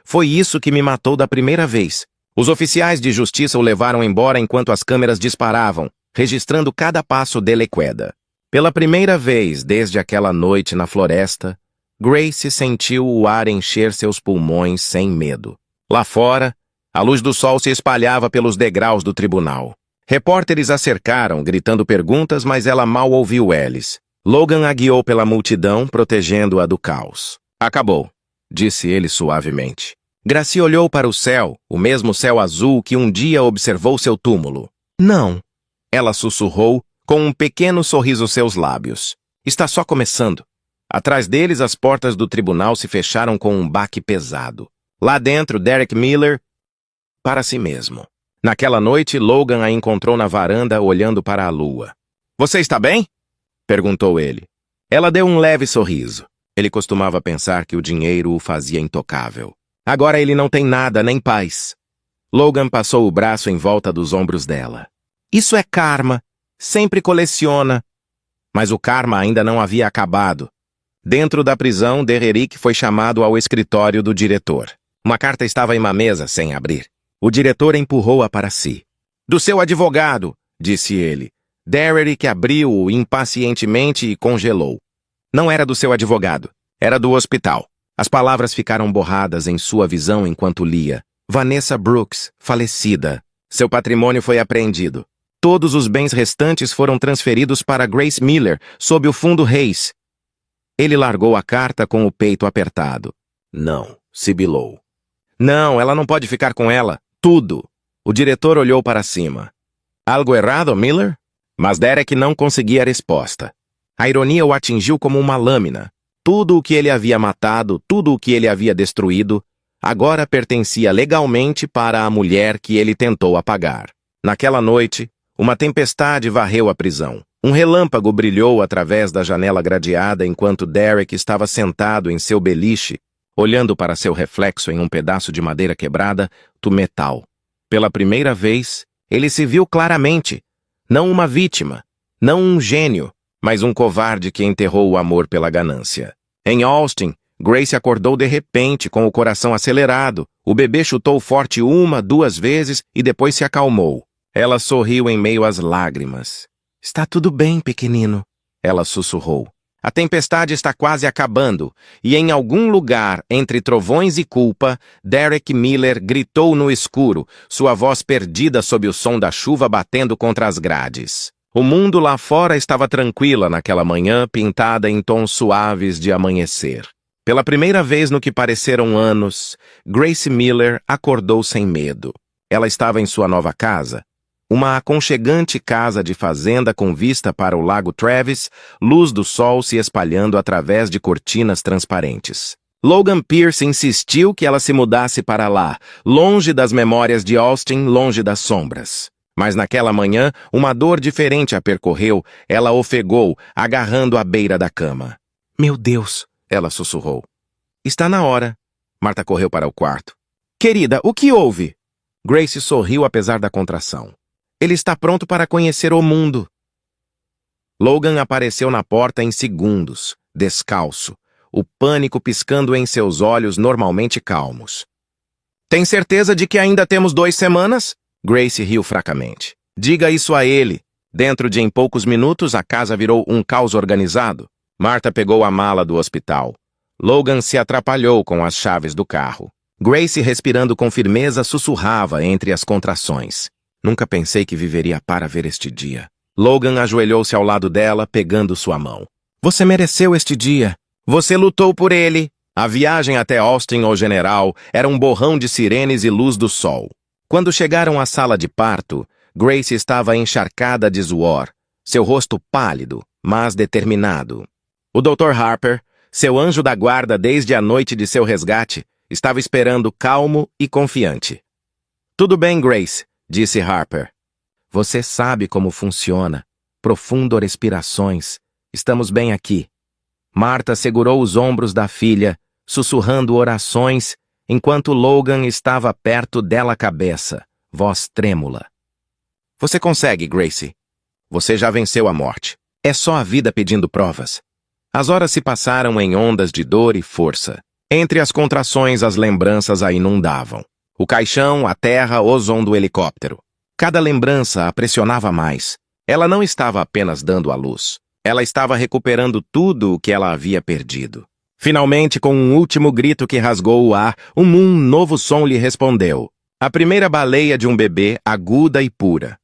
Foi isso que me matou da primeira vez. Os oficiais de justiça o levaram embora enquanto as câmeras disparavam, registrando cada passo dele queda. Pela primeira vez desde aquela noite na floresta, Grace sentiu o ar encher seus pulmões sem medo. Lá fora, a luz do sol se espalhava pelos degraus do tribunal. Repórteres a cercaram, gritando perguntas, mas ela mal ouviu eles. Logan a guiou pela multidão, protegendo-a do caos. Acabou, disse ele suavemente. Grace olhou para o céu, o mesmo céu azul que um dia observou seu túmulo. Não, ela sussurrou, com um pequeno sorriso aos seus lábios. Está só começando. Atrás deles, as portas do tribunal se fecharam com um baque pesado. Lá dentro, Derek Miller, para si mesmo. Naquela noite, Logan a encontrou na varanda, olhando para a lua. Você está bem? Perguntou ele. Ela deu um leve sorriso. Ele costumava pensar que o dinheiro o fazia intocável. Agora ele não tem nada, nem paz. Logan passou o braço em volta dos ombros dela. Isso é karma. Sempre coleciona. Mas o karma ainda não havia acabado. Dentro da prisão, Derek foi chamado ao escritório do diretor. Uma carta estava em uma mesa sem abrir. O diretor empurrou-a para si. Do seu advogado. disse ele. Derrick abriu-o impacientemente e congelou. Não era do seu advogado. Era do hospital. As palavras ficaram borradas em sua visão enquanto lia. Vanessa Brooks, falecida. Seu patrimônio foi apreendido. Todos os bens restantes foram transferidos para Grace Miller, sob o fundo Hayes. Ele largou a carta com o peito apertado. Não, sibilou. Não, ela não pode ficar com ela. Tudo. O diretor olhou para cima. Algo errado, Miller? Mas Derek não conseguia resposta. A ironia o atingiu como uma lâmina. Tudo o que ele havia matado, tudo o que ele havia destruído, agora pertencia legalmente para a mulher que ele tentou apagar. Naquela noite, uma tempestade varreu a prisão. Um relâmpago brilhou através da janela gradeada enquanto Derek estava sentado em seu beliche, olhando para seu reflexo em um pedaço de madeira quebrada do metal. Pela primeira vez, ele se viu claramente. Não uma vítima, não um gênio, mas um covarde que enterrou o amor pela ganância. Em Austin, Grace acordou de repente, com o coração acelerado. O bebê chutou forte 1, 2 vezes e depois se acalmou. Ela sorriu em meio às lágrimas. Está tudo bem, pequenino, ela sussurrou. A tempestade está quase acabando, e em algum lugar, entre trovões e culpa, Derek Miller gritou no escuro, sua voz perdida sob o som da chuva batendo contra as grades. O mundo lá fora estava tranquila naquela manhã pintada em tons suaves de amanhecer. Pela primeira vez no que pareceram anos, Grace Miller acordou sem medo. Ela estava em sua nova casa, uma aconchegante casa de fazenda com vista para o Lago Travis, luz do sol se espalhando através de cortinas transparentes. Logan Pierce insistiu que ela se mudasse para lá, longe das memórias de Austin, longe das sombras. Mas naquela manhã, uma dor diferente a percorreu, ela ofegou, agarrando a beira da cama. Meu Deus, ela sussurrou. Está na hora. Marta correu para o quarto. Querida, o que houve? Grace sorriu apesar da contração. Ele está pronto para conhecer o mundo. Logan apareceu na porta em segundos, descalço, o pânico piscando em seus olhos normalmente calmos. Tem certeza de que ainda temos 2 semanas? Grace riu fracamente. Diga isso a ele. Dentro de em poucos minutos, a casa virou um caos organizado. Marta pegou a mala do hospital. Logan se atrapalhou com as chaves do carro. Grace, respirando com firmeza, sussurrava entre as contrações. Nunca pensei que viveria para ver este dia. Logan ajoelhou-se ao lado dela, pegando sua mão. Você mereceu este dia. Você lutou por ele. A viagem até Austin ou General era um borrão de sirenes e luz do sol. Quando chegaram à sala de parto, Grace estava encharcada de suor, seu rosto pálido, mas determinado. O Dr. Harper, seu anjo da guarda desde a noite de seu resgate, estava esperando calmo e confiante. Tudo bem, Grace, disse Harper. Você sabe como funciona. Profundo respirações. Estamos bem aqui. Marta segurou os ombros da filha, sussurrando orações, enquanto Logan estava perto dela cabeça, voz trêmula. Você consegue, Grace. Você já venceu a morte. É só a vida pedindo provas. As horas se passaram em ondas de dor e força. Entre as contrações, as lembranças a inundavam. O caixão, a terra, o som do helicóptero. Cada lembrança a pressionava mais. Ela não estava apenas dando à luz. Ela estava recuperando tudo o que ela havia perdido. Finalmente, com um último grito que rasgou o ar, um novo som lhe respondeu. A primeira baleia de um bebê, aguda e pura.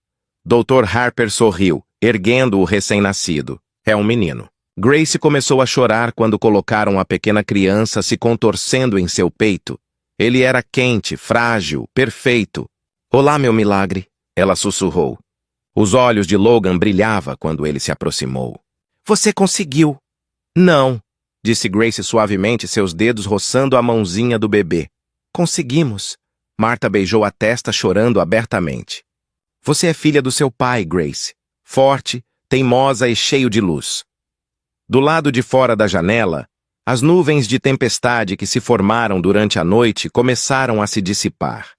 Dr. Harper sorriu, erguendo o recém-nascido. É um menino. Grace começou a chorar quando colocaram a pequena criança se contorcendo em seu peito. Ele era quente, frágil, perfeito. Olá, meu milagre, ela sussurrou. Os olhos de Logan brilhavam quando ele se aproximou. Você conseguiu. Não, disse Grace suavemente, seus dedos roçando a mãozinha do bebê. Conseguimos. Marta beijou a testa, chorando abertamente. Você é filha do seu pai, Grace. Forte, teimosa e cheio de luz. Do lado de fora da janela, as nuvens de tempestade que se formaram durante a noite começaram a se dissipar.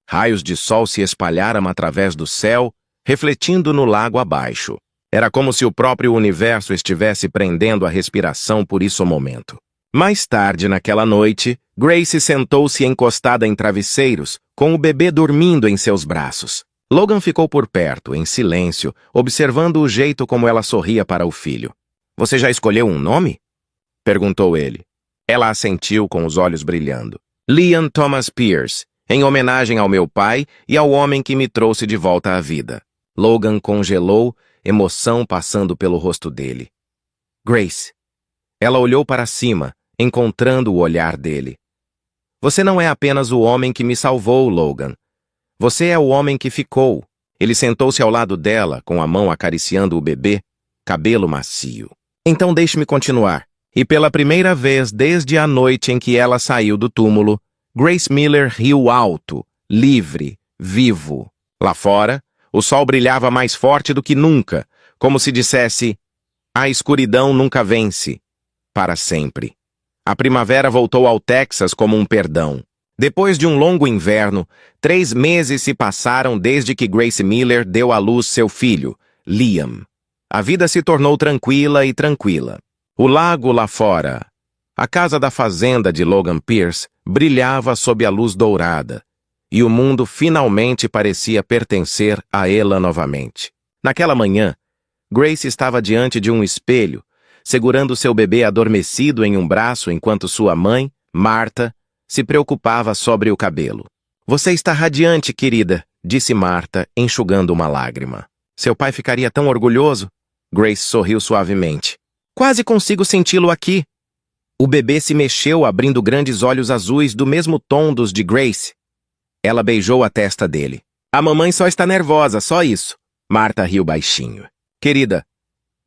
Raios de sol se espalharam através do céu, refletindo no lago abaixo. Era como se o próprio universo estivesse prendendo a respiração por isso momento. Mais tarde naquela noite, Grace sentou-se encostada em travesseiros, com o bebê dormindo em seus braços. Logan ficou por perto, em silêncio, observando o jeito como ela sorria para o filho. Você já escolheu um nome? Perguntou ele. Ela assentiu com os olhos brilhando. Liam Thomas Pierce, em homenagem ao meu pai e ao homem que me trouxe de volta à vida. Logan congelou, emoção passando pelo rosto dele. Grace. Ela olhou para cima, encontrando o olhar dele. Você não é apenas o homem que me salvou, Logan. Você é o homem que ficou. Ele sentou-se ao lado dela, com a mão acariciando o bebê, cabelo macio. Então deixe-me continuar. E pela primeira vez desde a noite em que ela saiu do túmulo, Grace Miller riu alto, livre, vivo. Lá fora, o sol brilhava mais forte do que nunca, como se dissesse, a escuridão nunca vence. Para sempre. A primavera voltou ao Texas como um perdão. Depois de um longo inverno, 3 meses se passaram desde que Grace Miller deu à luz seu filho, Liam. A vida se tornou tranquila e tranquila. O lago lá fora, a casa da fazenda de Logan Pierce, brilhava sob a luz dourada, e o mundo finalmente parecia pertencer a ela novamente. Naquela manhã, Grace estava diante de um espelho, segurando seu bebê adormecido em um braço enquanto sua mãe, Marta, se preocupava sobre o cabelo. Você está radiante, querida, disse Marta, enxugando uma lágrima. Seu pai ficaria tão orgulhoso. Grace sorriu suavemente. Quase consigo senti-lo aqui. O bebê se mexeu, abrindo grandes olhos azuis do mesmo tom dos de Grace. Ela beijou a testa dele. A mamãe só está nervosa, só isso. Marta riu baixinho. Querida,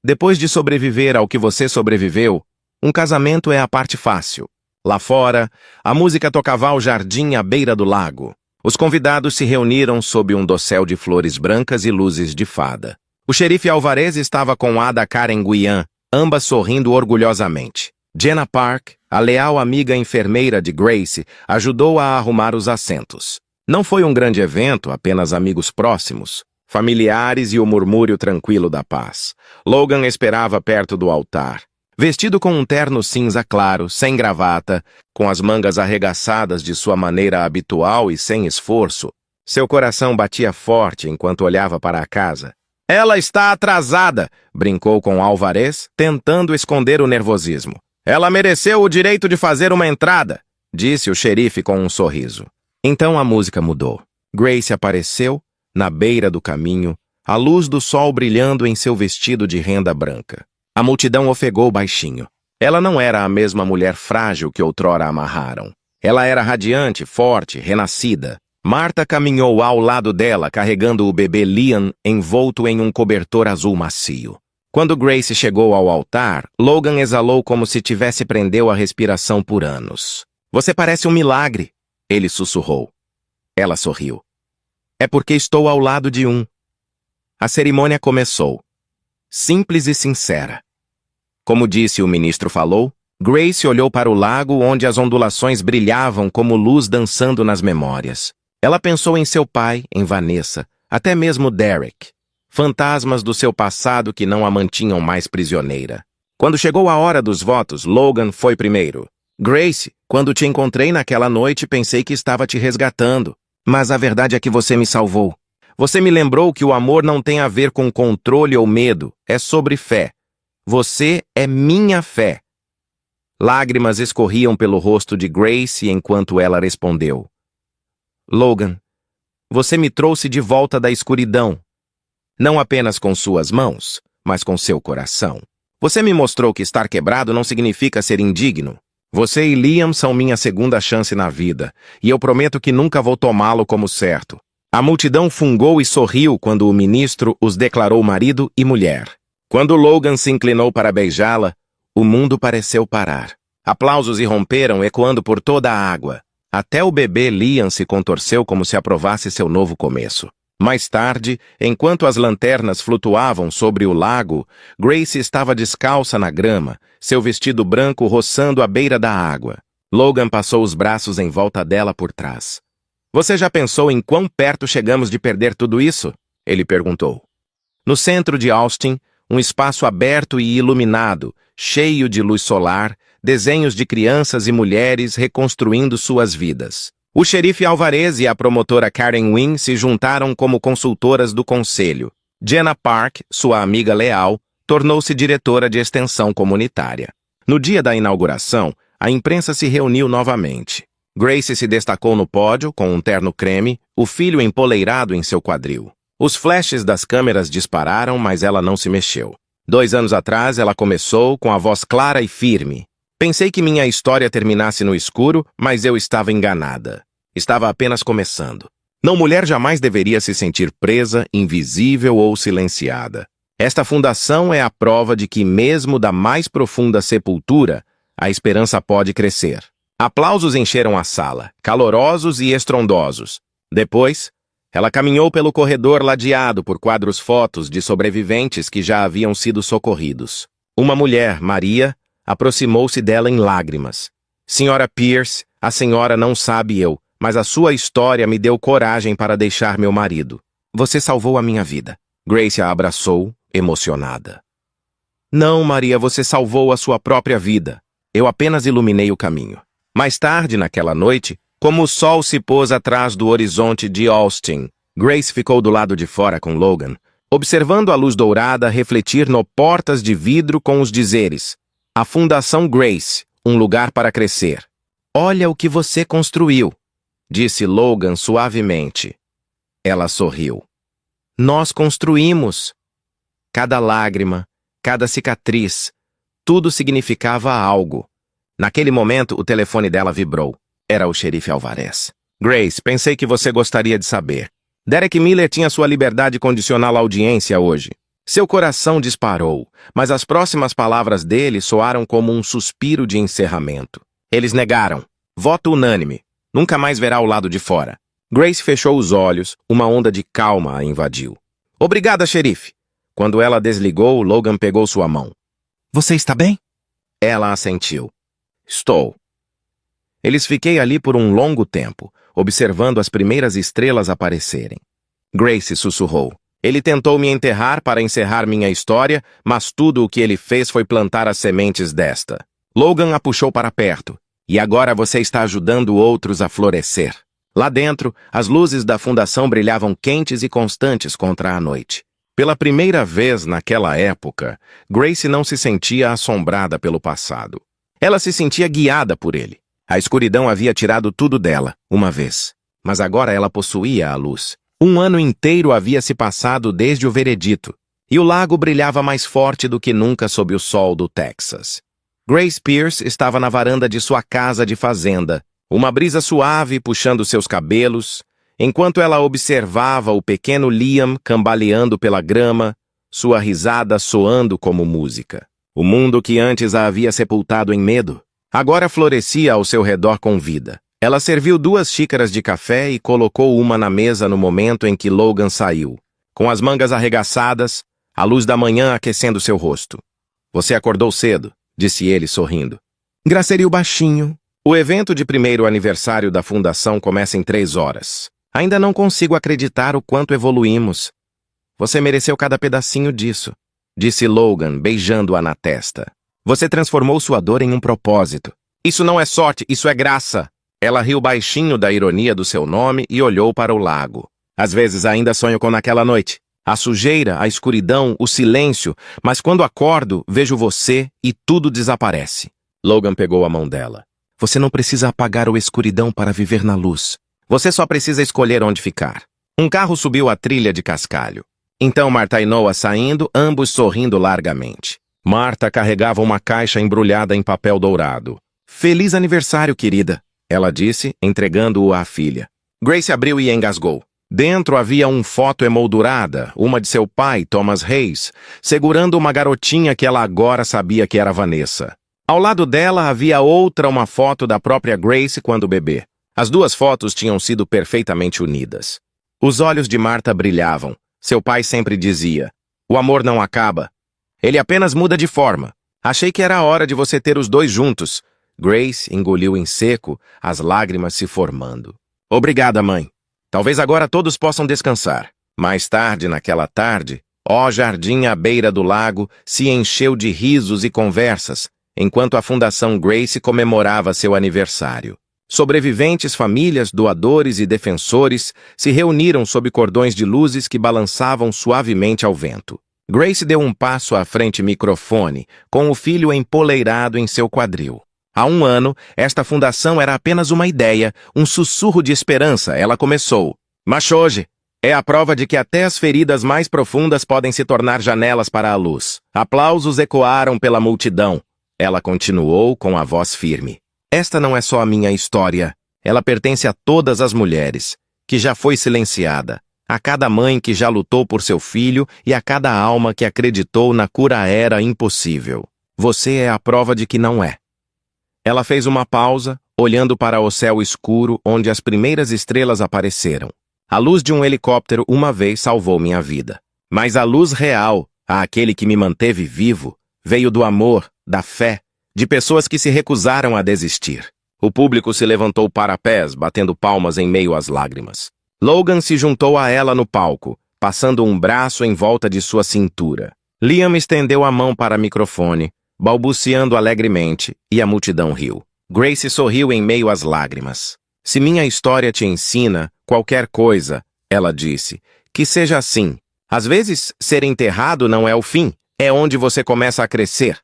depois de sobreviver ao que você sobreviveu, um casamento é a parte fácil. Lá fora, a música tocava ao jardim à beira do lago. Os convidados se reuniram sob um dossel de flores brancas e luzes de fada. O xerife Alvarez estava com Ada Karen Guian, ambas sorrindo orgulhosamente. Jenna Park, a leal amiga enfermeira de Grace, ajudou a arrumar os assentos. Não foi um grande evento, apenas amigos próximos, familiares e o murmúrio tranquilo da paz. Logan esperava perto do altar. Vestido com um terno cinza claro, sem gravata, com as mangas arregaçadas de sua maneira habitual e sem esforço, seu coração batia forte enquanto olhava para a casa. Ela está atrasada, brincou com Alvarez, tentando esconder o nervosismo. Ela mereceu o direito de fazer uma entrada, disse o xerife com um sorriso. Então a música mudou. Grace apareceu, na beira do caminho, a luz do sol brilhando em seu vestido de renda branca. A multidão ofegou baixinho. Ela não era a mesma mulher frágil que outrora amarraram. Ela era radiante, forte, renascida. Marta caminhou ao lado dela, carregando o bebê Liam envolto em um cobertor azul macio. Quando Grace chegou ao altar, Logan exalou como se tivesse prendeu a respiração por anos. Você parece um milagre, ele sussurrou. Ela sorriu. É porque estou ao lado de um. A cerimônia começou. Simples e sincera. Como disse o ministro falou, Grace olhou para o lago onde as ondulações brilhavam como luz dançando nas memórias. Ela pensou em seu pai, em Vanessa, até mesmo Derek. Fantasmas do seu passado que não a mantinham mais prisioneira. Quando chegou a hora dos votos, Logan foi primeiro. Grace, quando te encontrei naquela noite, pensei que estava te resgatando. Mas a verdade é que você me salvou. Você me lembrou que o amor não tem a ver com controle ou medo, é sobre fé. Você é minha fé. Lágrimas escorriam pelo rosto de Grace enquanto ela respondeu. Logan, você me trouxe de volta da escuridão. Não apenas com suas mãos, mas com seu coração. Você me mostrou que estar quebrado não significa ser indigno. Você e Liam são minha segunda chance na vida, e eu prometo que nunca vou tomá-lo como certo. A multidão fungou e sorriu quando o ministro os declarou marido e mulher. Quando Logan se inclinou para beijá-la, o mundo pareceu parar. Aplausos irromperam, ecoando por toda a água. Até o bebê Liam se contorceu como se aprovasse seu novo começo. Mais tarde, enquanto as lanternas flutuavam sobre o lago, Grace estava descalça na grama, seu vestido branco roçando a beira da água. Logan passou os braços em volta dela por trás. Você já pensou em quão perto chegamos de perder tudo isso? Ele perguntou. No centro de Austin, um espaço aberto e iluminado, cheio de luz solar, desenhos de crianças e mulheres reconstruindo suas vidas. O xerife Alvarez e a promotora Karen Wynn se juntaram como consultoras do conselho. Jenna Park, sua amiga leal, tornou-se diretora de extensão comunitária. No dia da inauguração, a imprensa se reuniu novamente. Grace se destacou no pódio com um terno creme, o filho empoleirado em seu quadril. Os flashes das câmeras dispararam, mas ela não se mexeu. 2 anos atrás, ela começou com a voz clara e firme. Pensei que minha história terminasse no escuro, mas eu estava enganada. Estava apenas começando. Não, mulher jamais deveria se sentir presa, invisível ou silenciada. Esta fundação é a prova de que, mesmo da mais profunda sepultura, a esperança pode crescer. Aplausos encheram a sala, calorosos e estrondosos. Depois, ela caminhou pelo corredor ladeado por quadros fotos de sobreviventes que já haviam sido socorridos. Uma mulher, Maria, aproximou-se dela em lágrimas. Senhora Pierce, a senhora não sabe eu, mas a sua história me deu coragem para deixar meu marido. Você salvou a minha vida. Grace a abraçou, emocionada. Não, Maria, você salvou a sua própria vida. Eu apenas iluminei o caminho. Mais tarde, naquela noite, como o sol se pôs atrás do horizonte de Austin, Grace ficou do lado de fora com Logan, observando a luz dourada refletir no portas de vidro com os dizeres: a Fundação Grace, um lugar para crescer. Olha o que você construiu, disse Logan suavemente. Ela sorriu. Nós construímos. Cada lágrima, cada cicatriz, tudo significava algo. Naquele momento, o telefone dela vibrou. Era o xerife Alvarez. Grace, pensei que você gostaria de saber. Derek Miller tinha sua liberdade condicional à audiência hoje. Seu coração disparou, mas as próximas palavras dele soaram como um suspiro de encerramento. Eles negaram. Voto unânime. Nunca mais verá o lado de fora. Grace fechou os olhos, uma onda de calma a invadiu. Obrigada, xerife. Quando ela desligou, Logan pegou sua mão. Você está bem? Ela assentiu. Estou. Eles fiquei ali por um longo tempo, observando as primeiras estrelas aparecerem. Grace sussurrou. Ele tentou me enterrar para encerrar minha história, mas tudo o que ele fez foi plantar as sementes desta. Logan a puxou para perto. E agora você está ajudando outros a florescer. Lá dentro, as luzes da fundação brilhavam quentes e constantes contra a noite. Pela primeira vez naquela época, Grace não se sentia assombrada pelo passado. Ela se sentia guiada por ele. A escuridão havia tirado tudo dela, uma vez. Mas agora ela possuía a luz. 1 ano inteiro havia se passado desde o veredito, e o lago brilhava mais forte do que nunca sob o sol do Texas. Grace Pierce estava na varanda de sua casa de fazenda, uma brisa suave puxando seus cabelos, enquanto ela observava o pequeno Liam cambaleando pela grama, sua risada soando como música. O mundo que antes a havia sepultado em medo, agora florescia ao seu redor com vida. Ela serviu 2 xícaras de café e colocou uma na mesa no momento em que Logan saiu, com as mangas arregaçadas, a luz da manhã aquecendo seu rosto. Você acordou cedo, disse ele sorrindo. Gracerio baixinho. O evento de 1º aniversário da fundação começa em 3 horas. Ainda não consigo acreditar o quanto evoluímos. Você mereceu cada pedacinho disso, disse Logan, beijando-a na testa. Você transformou sua dor em um propósito. Isso não é sorte, isso é graça. Ela riu baixinho da ironia do seu nome e olhou para o lago. Às vezes ainda sonho com naquela noite. A sujeira, a escuridão, o silêncio, mas quando acordo, vejo você e tudo desaparece. Logan pegou a mão dela. Você não precisa apagar a escuridão para viver na luz. Você só precisa escolher onde ficar. Um carro subiu a trilha de cascalho. Então Marta e Noah saindo, ambos sorrindo largamente. Marta carregava uma caixa embrulhada em papel dourado. Feliz aniversário, querida, ela disse, entregando-o à filha. Grace abriu e engasgou. Dentro havia uma foto emoldurada, uma de seu pai, Thomas Reis, segurando uma garotinha que ela agora sabia que era Vanessa. Ao lado dela havia uma foto da própria Grace quando bebê. As 2 fotos tinham sido perfeitamente unidas. Os olhos de Marta brilhavam. Seu pai sempre dizia, o amor não acaba. Ele apenas muda de forma. Achei que era a hora de você ter os 2 juntos. Grace engoliu em seco, as lágrimas se formando. Obrigada, mãe. Talvez agora todos possam descansar. Mais tarde, naquela tarde, o jardim à beira do lago se encheu de risos e conversas, enquanto a Fundação Grace comemorava seu aniversário. Sobreviventes, famílias, doadores e defensores se reuniram sob cordões de luzes que balançavam suavemente ao vento. Grace deu um passo à frente microfone, com o filho empoleirado em seu quadril. Há um ano, esta fundação era apenas uma ideia, um sussurro de esperança. Ela começou. Mas hoje é a prova de que até as feridas mais profundas podem se tornar janelas para a luz. Aplausos ecoaram pela multidão. Ela continuou com a voz firme. Esta não é só a minha história. Ela pertence a todas as mulheres, que já foi silenciada, a cada mãe que já lutou por seu filho e a cada alma que acreditou na cura era impossível. Você é a prova de que não é. Ela fez uma pausa, olhando para o céu escuro onde as primeiras estrelas apareceram. A luz de um helicóptero uma vez salvou minha vida. Mas a luz real, aquele que me manteve vivo, veio do amor, da fé, de pessoas que se recusaram a desistir. O público se levantou para pés, batendo palmas em meio às lágrimas. Logan se juntou a ela no palco, passando um braço em volta de sua cintura. Liam estendeu a mão para o microfone, balbuciando alegremente, e a multidão riu. Grace sorriu em meio às lágrimas. Se minha história te ensina qualquer coisa, ela disse, que seja assim. Às vezes, ser enterrado não é o fim, é onde você começa a crescer.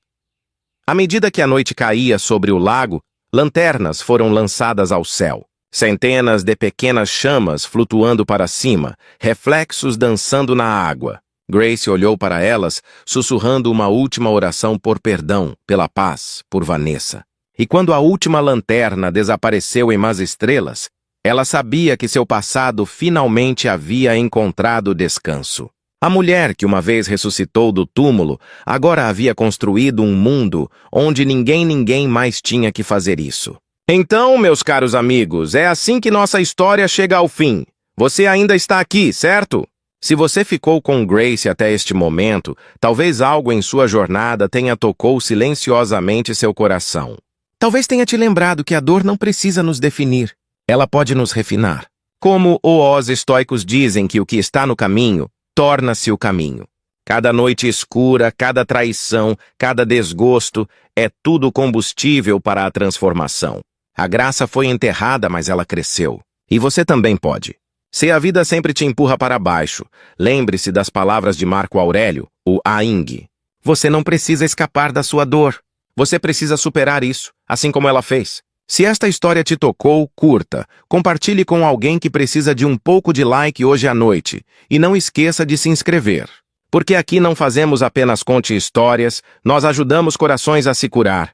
À medida que a noite caía sobre o lago, lanternas foram lançadas ao céu. Centenas de pequenas chamas flutuando para cima, reflexos dançando na água. Grace olhou para elas, sussurrando uma última oração por perdão, pela paz, por Vanessa. E quando a última lanterna desapareceu em más estrelas, ela sabia que seu passado finalmente havia encontrado descanso. A mulher que uma vez ressuscitou do túmulo, agora havia construído um mundo onde ninguém mais tinha que fazer isso. Então, meus caros amigos, é assim que nossa história chega ao fim. Você ainda está aqui, certo? Se você ficou com Grace até este momento, talvez algo em sua jornada tenha tocado silenciosamente seu coração. Talvez tenha te lembrado que a dor não precisa nos definir. Ela pode nos refinar. Como os estoicos dizem que o que está no caminho, torna-se o caminho. Cada noite escura, cada traição, cada desgosto, é tudo combustível para a transformação. A graça foi enterrada, mas ela cresceu. E você também pode. Se a vida sempre te empurra para baixo, lembre-se das palavras de Marco Aurélio, o Aing. Você não precisa escapar da sua dor. Você precisa superar isso, assim como ela fez. Se esta história te tocou, curta. Compartilhe com alguém que precisa de um pouco de like hoje à noite. E não esqueça de se inscrever. Porque aqui não fazemos apenas conte histórias, nós ajudamos corações a se curar.